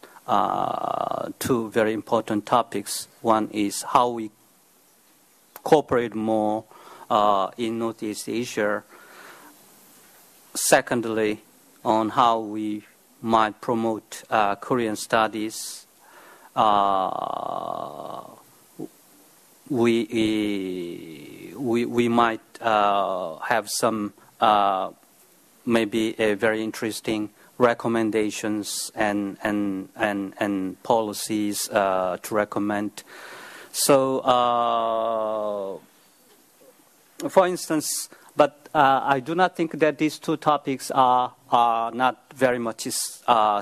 A: 2 very important topics. One is how we cooperate more in Northeast Asia. Secondly, on how we might promote Korean studies. We might have some maybe a very interesting recommendations and policies to recommend. So, for instance, but I do not think that these 2 topics are not very much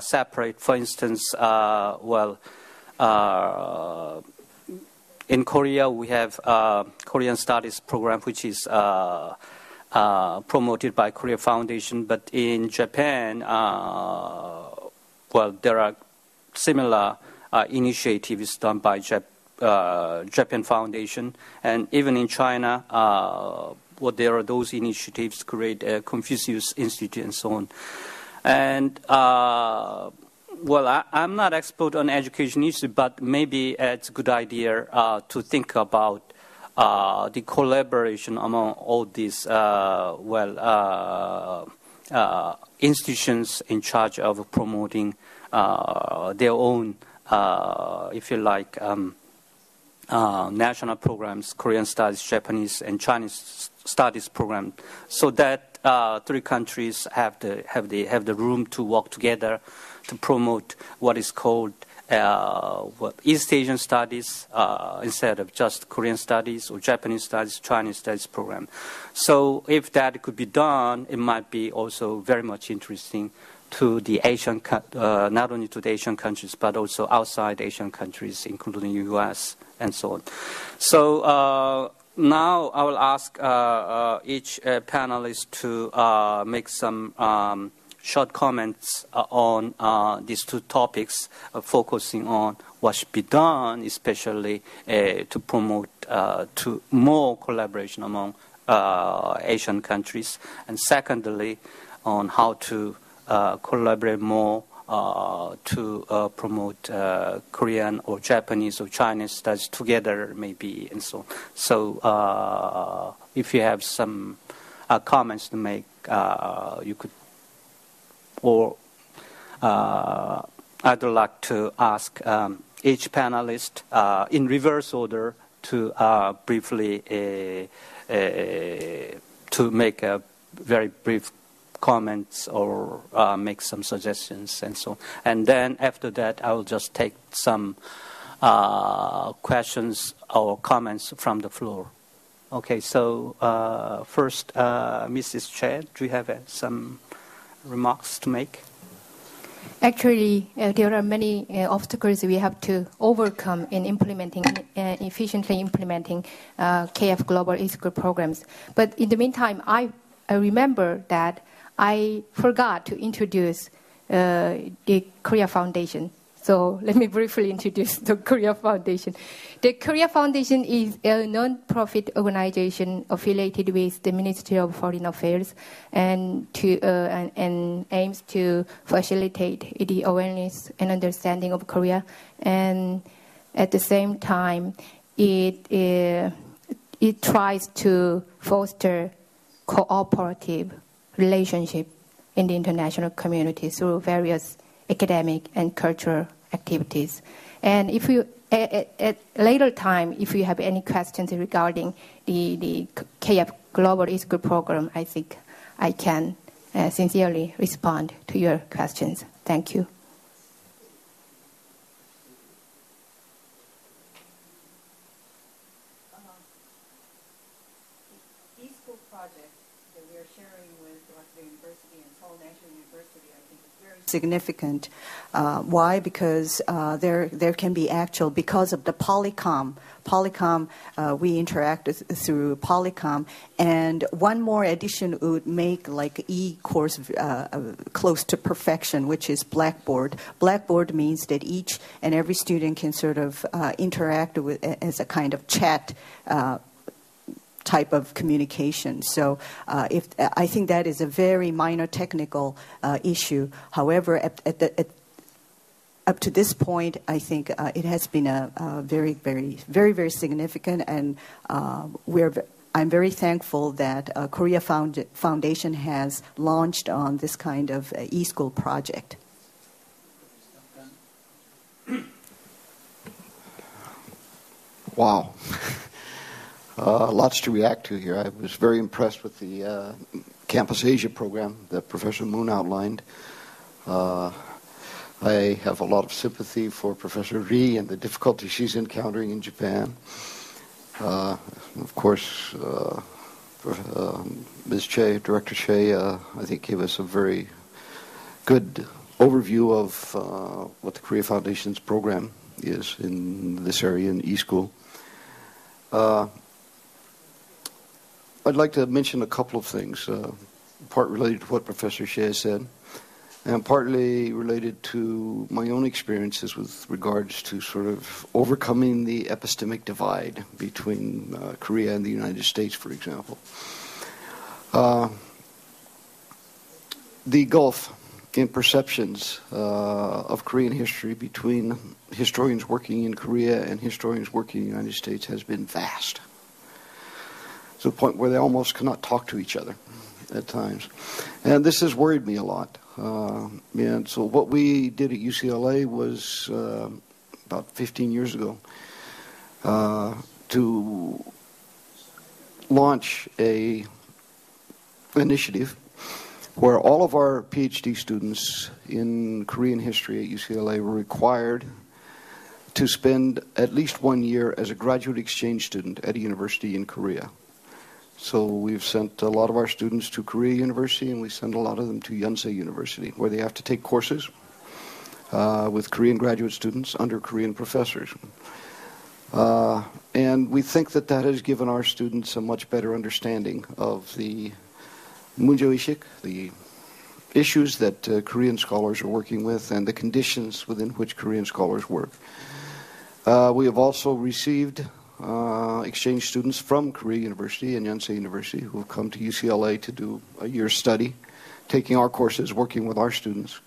A: separate. For instance, in Korea we have Korean Studies program, which is promoted by Korea Foundation. But in Japan, there are similar initiatives done by Japan Foundation, and even in China. There are those initiatives to create a Confucius Institute and so on. And, I'm not expert on education issues, but maybe it's a good idea to think about the collaboration among all these, institutions in charge of promoting their own, if you like, national programs, Korean studies, Japanese, and Chinese studies program, so that 3 countries have the room to work together to promote what is called East Asian studies instead of just Korean studies or Japanese studies, Chinese studies program. So if that could be done, it might be also very much interesting to the Asian, not only to the Asian countries, but also outside Asian countries, including the U.S. and so on. So now I will ask each panelist to make some short comments on these 2 topics, focusing on what should be done, especially to promote to more collaboration among Asian countries, and secondly, on how to collaborate more to promote Korean or Japanese or Chinese studies together, maybe, and so on. So if you have some comments to make, you could, or I'd like to ask each panelist in reverse order to briefly to make a very brief comments or make some suggestions and so on. And then after that, I will just take some questions or comments from the floor. Okay, so first, Mrs. Che, do you have some remarks to make?
E: Actually, there are many obstacles we have to overcome in efficiently implementing KF Global e-school programs. But in the meantime, I remember that I forgot to introduce the Korea Foundation. So let me briefly introduce the Korea Foundation. The Korea Foundation is a non-profit organization affiliated with the Ministry of Foreign Affairs and aims to facilitate the awareness and understanding of Korea. And at the same time, it tries to foster cooperative relationship in the international community through various academic and cultural activities. And if you, at later time, if you have any questions regarding the KF Global e-school program, I think I can sincerely respond to your questions. Thank you.
D: E-school project that we are sharing with Waseda University and Seoul National University, I think, is very significant. Why? Because there can be actual, because of the Polycom. We interact through Polycom, and one more addition would make like e-course close to perfection, which is Blackboard. Blackboard means that each and every student can sort of interact with as a kind of chat type of communication. So I think that is a very minor technical issue. However, up to this point, I think it has been a very significant, and I'm very thankful that Korea Foundation has launched on this kind of e-school project.
C: Wow. Lots to react to here. I was very impressed with the Campus Asia program that Professor Moon outlined. I have a lot of sympathy for Professor Ri and the difficulties she's encountering in Japan. Of course, Ms. Che, Director Che, I think gave us a very good overview of what the Korea Foundation's program is in this area in e-school. I'd like to mention a couple of things, part related to what Professor Shea said, and partly related to my own experiences with regards to sort of overcoming the epistemic divide between Korea and the United States, for example. The gulf in perceptions of Korean history between historians working in Korea and historians working in the United States has been vast, to the point where they almost cannot talk to each other at times. And this has worried me a lot. And so what we did at UCLA was about 15 years ago to launch a initiative where all of our PhD students in Korean history at UCLA were required to spend at least 1 year as a graduate exchange student at a university in Korea. So we've sent a lot of our students to Korea University, and we send a lot of them to Yonsei University, where they have to take courses with Korean graduate students under Korean professors. And we think that that has given our students a much better understanding of the 문제의식, the issues that Korean scholars are working with, and the conditions within which Korean scholars work. We have also received exchange students from Korea University and Yonsei University who have come to UCLA to do a year's study, taking our courses, working with our students.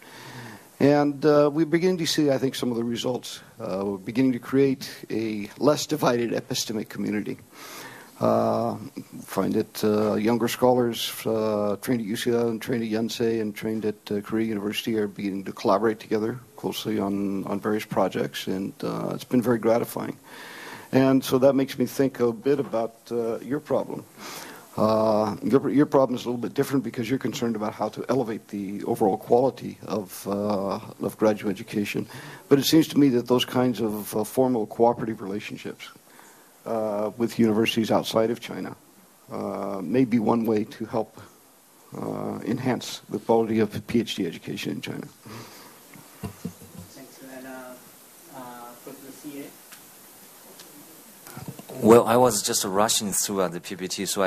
C: And we're beginning to see, I think, some of the results. We're beginning to create a less divided epistemic community. Find that younger scholars trained at UCLA and trained at Yonsei and trained at Korea University are beginning to collaborate together closely on various projects, and it's been very gratifying. And so that makes me think a bit about your problem. Your problem is a little bit different because you're concerned about how to elevate the overall quality of graduate education. But it seems to me that those kinds of formal cooperative relationships with universities outside of China may be one way to help enhance the quality of PhD education in China.
A: Professor CA?
B: Well, I was just rushing through the PPT, so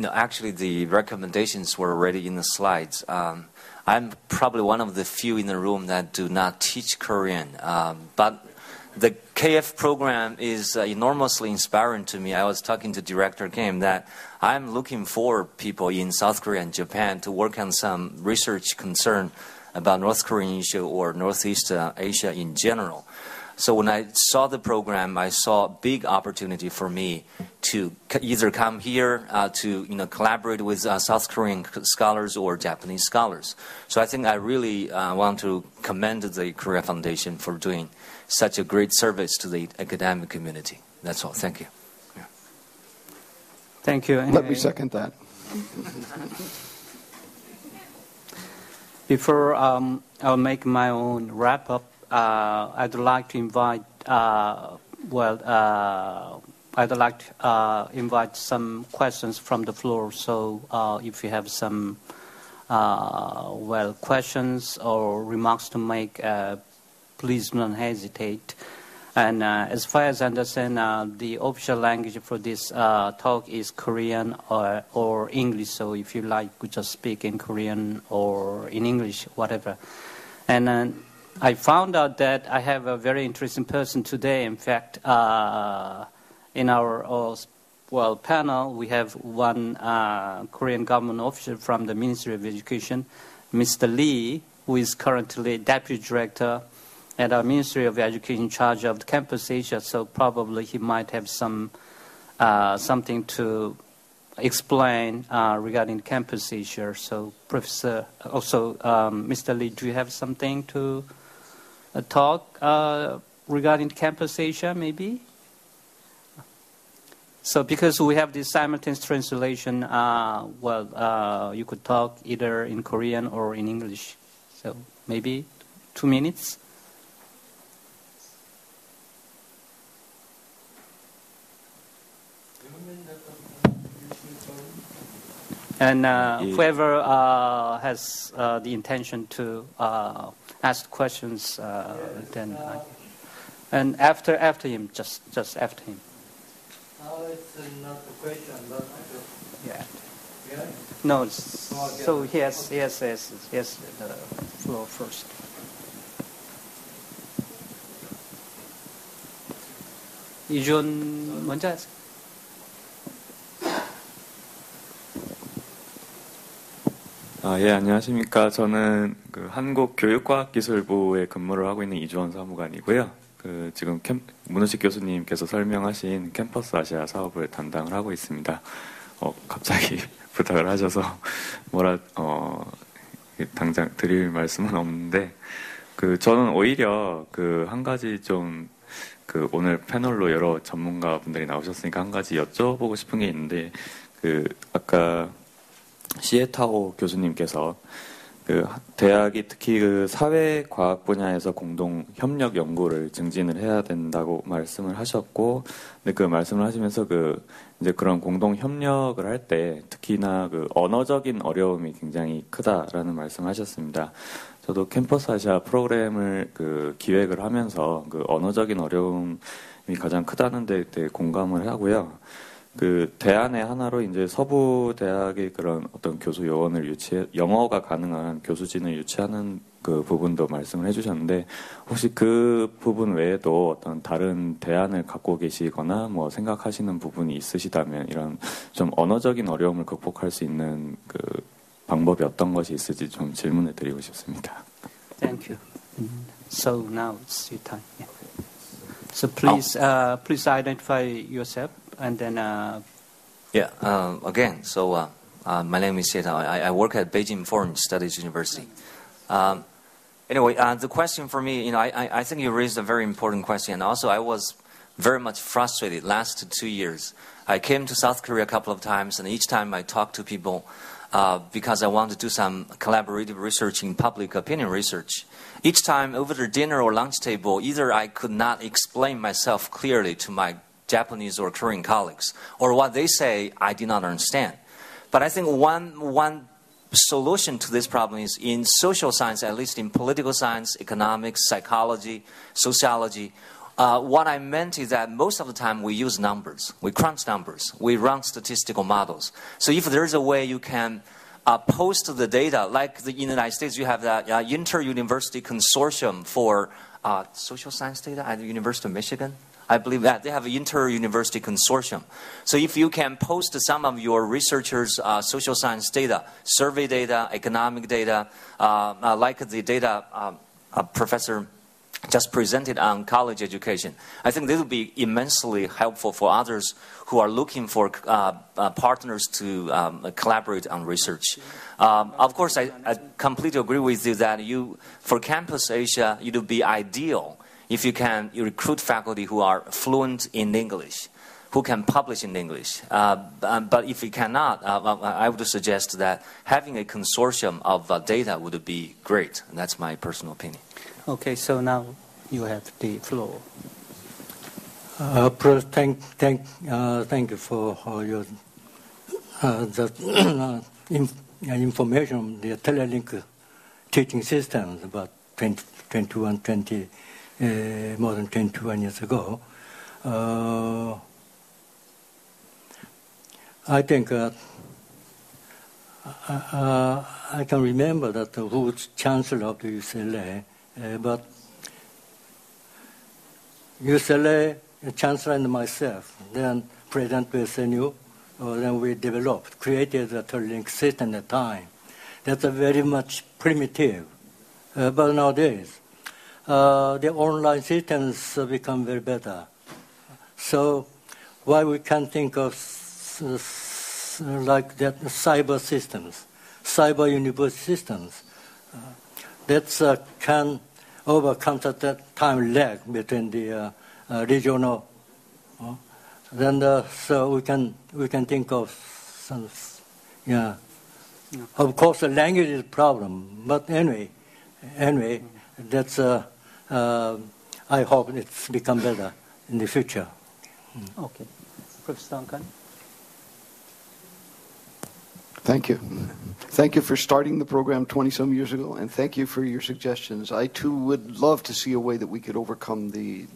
B: actually the recommendations were already in the slides. I'm probably one of the few in the room that do not teach Korean, but the KF program is enormously inspiring to me. I was talking to Director Kim that I'm looking for people in South Korea and Japan to work on some research concern about North Korean issue or Northeast Asia in general. So when I saw the program, I saw a big opportunity for me to either come here to collaborate with South Korean scholars or Japanese scholars. So I think I really want to commend the Korea Foundation for doing such a great service to the academic community. That's all. Thank you. Yeah.
A: Thank you.
C: Let me second that.
A: Before I'll make my own wrap-up, I'd like to invite invite some questions from the floor. So if you have some questions or remarks to make, please don't hesitate. And as far as I understand, the official language for this talk is Korean or English. So if you like, you just speak in Korean or in English, whatever. And I found out that I have a very interesting person today. In fact, in our panel, we have one Korean government official from the Ministry of Education, Mr. Lee, who is currently Deputy Director at our Ministry of Education in charge of the Campus Asia. So probably he might have some something to explain regarding Campus Asia. So, Professor, also Mr. Lee, do you have something to talk regarding Campus Asia, maybe? So, because we have this simultaneous translation, you could talk either in Korean or in English. So, maybe 2 minutes. And whoever has the intention to ask questions, then and after him, just after him.
F: It's not a question, but
A: yeah.
F: Yeah.
A: No. So he has the floor first. 이준 먼저 하세요.
G: 예, 안녕하십니까. 저는 한국교육과학기술부에 근무를 하고 있는 이주원 사무관이고요. 지금 문우식 교수님께서 설명하신 캠퍼스 아시아 사업을 담당을 하고 있습니다. 갑자기 부탁을 하셔서 당장 드릴 말씀은 없는데, 저는 오히려 한 가지 좀 오늘 패널로 여러 전문가분들이 나오셨으니까 한 가지 여쭤보고 싶은 게 있는데, 아까 시에타오 교수님께서 대학이 특히 사회과학 분야에서 공동 협력 연구를 증진을 해야 된다고 말씀을 하셨고, 근데 그 말씀을 하시면서 이제 그런 공동 협력을 할 때 특히나 언어적인 어려움이 굉장히 크다라는 말씀을 하셨습니다. 저도 캠퍼스 아시아 프로그램을 기획을 하면서 언어적인 어려움이 가장 크다는 데 되게 공감을 하고요. 대안의 하나로 이제 서부 대학의 그런 어떤 교수 요원을 영어가 가능한 교수진을 유치하는 부분도 말씀을 해주셨는데, 혹시 그 부분 외에도 어떤 다른 대안을 갖고 계시거나 생각하시는 부분이 있으시다면 이런 좀 언어적인 어려움을 극복할 수 있는 방법이 어떤 것이 있을지 좀 질문을 드리고 싶습니다.
A: Thank you. So now it's your time. Yeah. So please identify yourself. And then,
B: again, so my name is Xie Tao. I work at Beijing Foreign Studies University. Anyway, the question for me, I think you raised a very important question. And also, I was very much frustrated last 2 years. I came to South Korea a couple of times, and each time I talked to people because I want to do some collaborative research in public opinion research. Each time over the dinner or lunch table, either I could not explain myself clearly to my Japanese or Korean colleagues, or what they say I did not understand. But I think one solution to this problem is in social science, at least in political science, economics, psychology, sociology. What I meant is that most of the time we use numbers. We crunch numbers. We run statistical models. So if there's a way you can post the data, like in the United States, you have that inter-university consortium for social science data at the University of Michigan. I believe that they have an inter-university consortium. So if you can post some of your researchers' social science data, survey data, economic data, like the data Professor just presented on college education, I think this will be immensely helpful for others who are looking for partners to collaborate on research. Of course, I completely agree with you that for Campus Asia, it would be ideal if you recruit faculty who are fluent in English, who can publish in English. But if you cannot, I would suggest that having a consortium of data would be great. And that's my personal opinion.
A: Okay, so now you have the floor.
F: Thank you for your information on the Telelink teaching systems about more than 21 years ago. I think I can remember that who was chancellor of the UCLA, but UCLA chancellor and myself, then president of SNU, then we created the Telelink system at the time. That's a very much primitive, but nowadays the online systems become very better. So why we can't think of like that cyber systems, cyber university systems that can overcome that time lag between the regional. So we can think of some, yeah. Of course, the language is a problem, but anyway, that's. I hope it's become better in the future.
A: Okay, Professor Duncan.
C: Thank you. Thank you for starting the program 20-some years ago, and thank you for your suggestions. I, too, would love to see a way that we could overcome the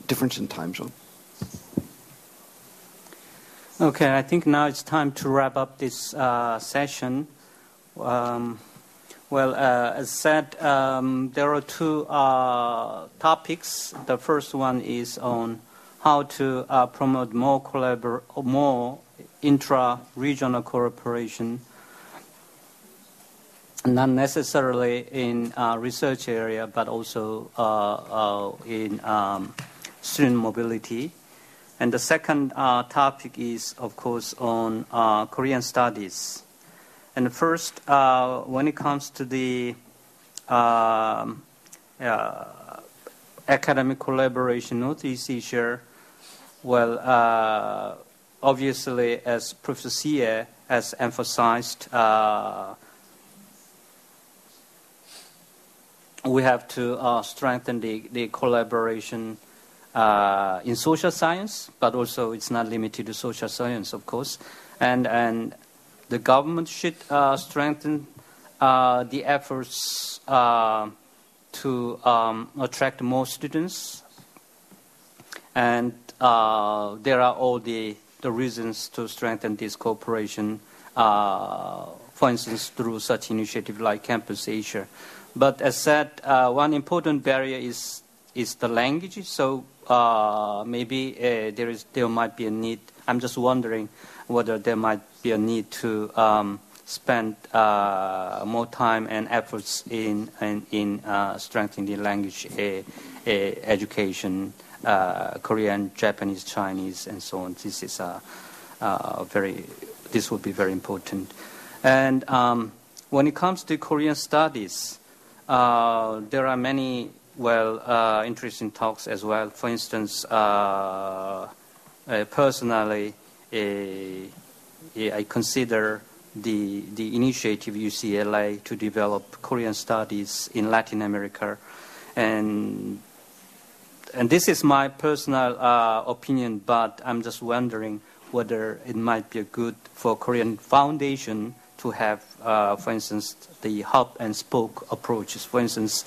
C: difference in time zone.
A: Okay, I think now it's time to wrap up this session. As said, there are two topics. The first one is on how to promote more intra-regional cooperation, not necessarily in research area, but also in student mobility. And the second topic is, of course, on Korean studies. And first, when it comes to the academic collaboration Northeast Asia, obviously, as Professor Xie has emphasized, we have to strengthen the collaboration in social science, but also it's not limited to social science, of course. And the government should strengthen the efforts to attract more students. And there are all the reasons to strengthen this cooperation, for instance, through such initiative like Campus Asia. But as said, one important barrier is the language. So maybe there might be a need. I'm just wondering whether there might be a need to spend more time and efforts in strengthening the language education, Korean, Japanese, Chinese, and so on. This is this would be very important. And when it comes to Korean studies, there are many interesting talks as well. For instance, personally, I consider the initiative UCLA to develop Korean studies in Latin America, and this is my personal opinion, but I'm just wondering whether it might be good for Korean Foundation to have, for instance, the hub and spoke approaches. For instance,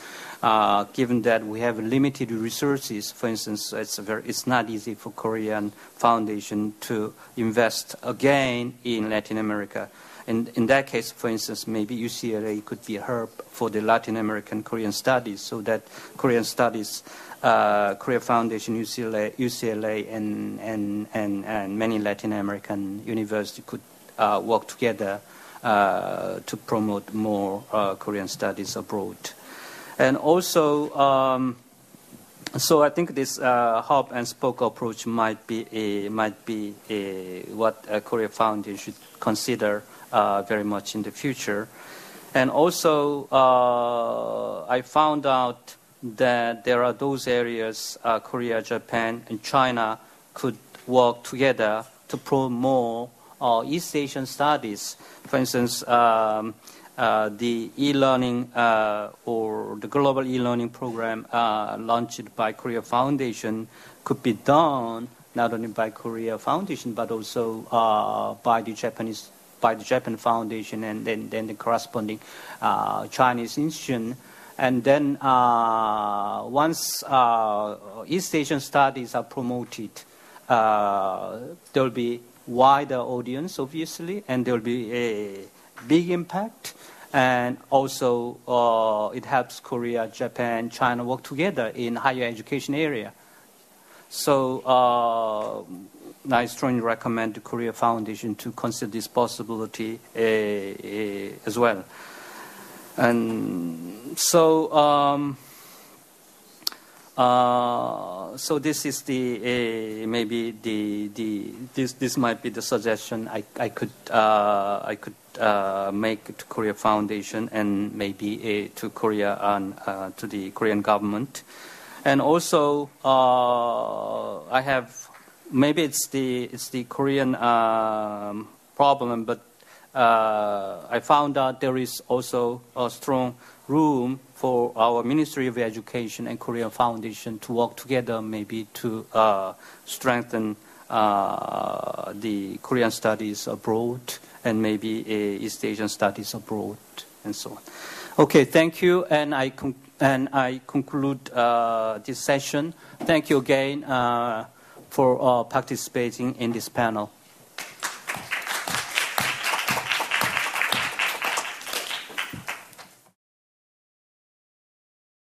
A: given that we have limited resources, for instance, it's not easy for Korean foundation to invest again in Latin America. In that case, for instance, maybe UCLA could be a hub for the Latin American Korean studies, so that Korean studies, Korea Foundation, UCLA, and many Latin American universities could work together to promote more Korean studies abroad. And also, so I think this hub and spoke approach might be what Korea Foundation should consider very much in the future. And also, I found out that there are those areas, Korea, Japan, and China could work together to promote more East Asian studies. For instance, the e-learning or the global e-learning program launched by Korea Foundation could be done not only by Korea Foundation but also by the Japan Foundation and then the corresponding Chinese institution. And then once East Asian studies are promoted, there will be wider audience, obviously, and there will be a big impact. And also, it helps Korea, Japan, China work together in higher education area. So I strongly recommend the Korea Foundation to consider this possibility as well. And so, so this is the maybe this might be the suggestion I could make to Korea Foundation and maybe to Korea and to the Korean government. And also, I have maybe it's the Korean problem, but I found out there is also a strong room for our Ministry of Education and Korean Foundation to work together, maybe to strengthen the Korean studies abroad and maybe East Asian studies abroad and so on. Okay, thank you, and I conclude this session. Thank you again for participating in this panel.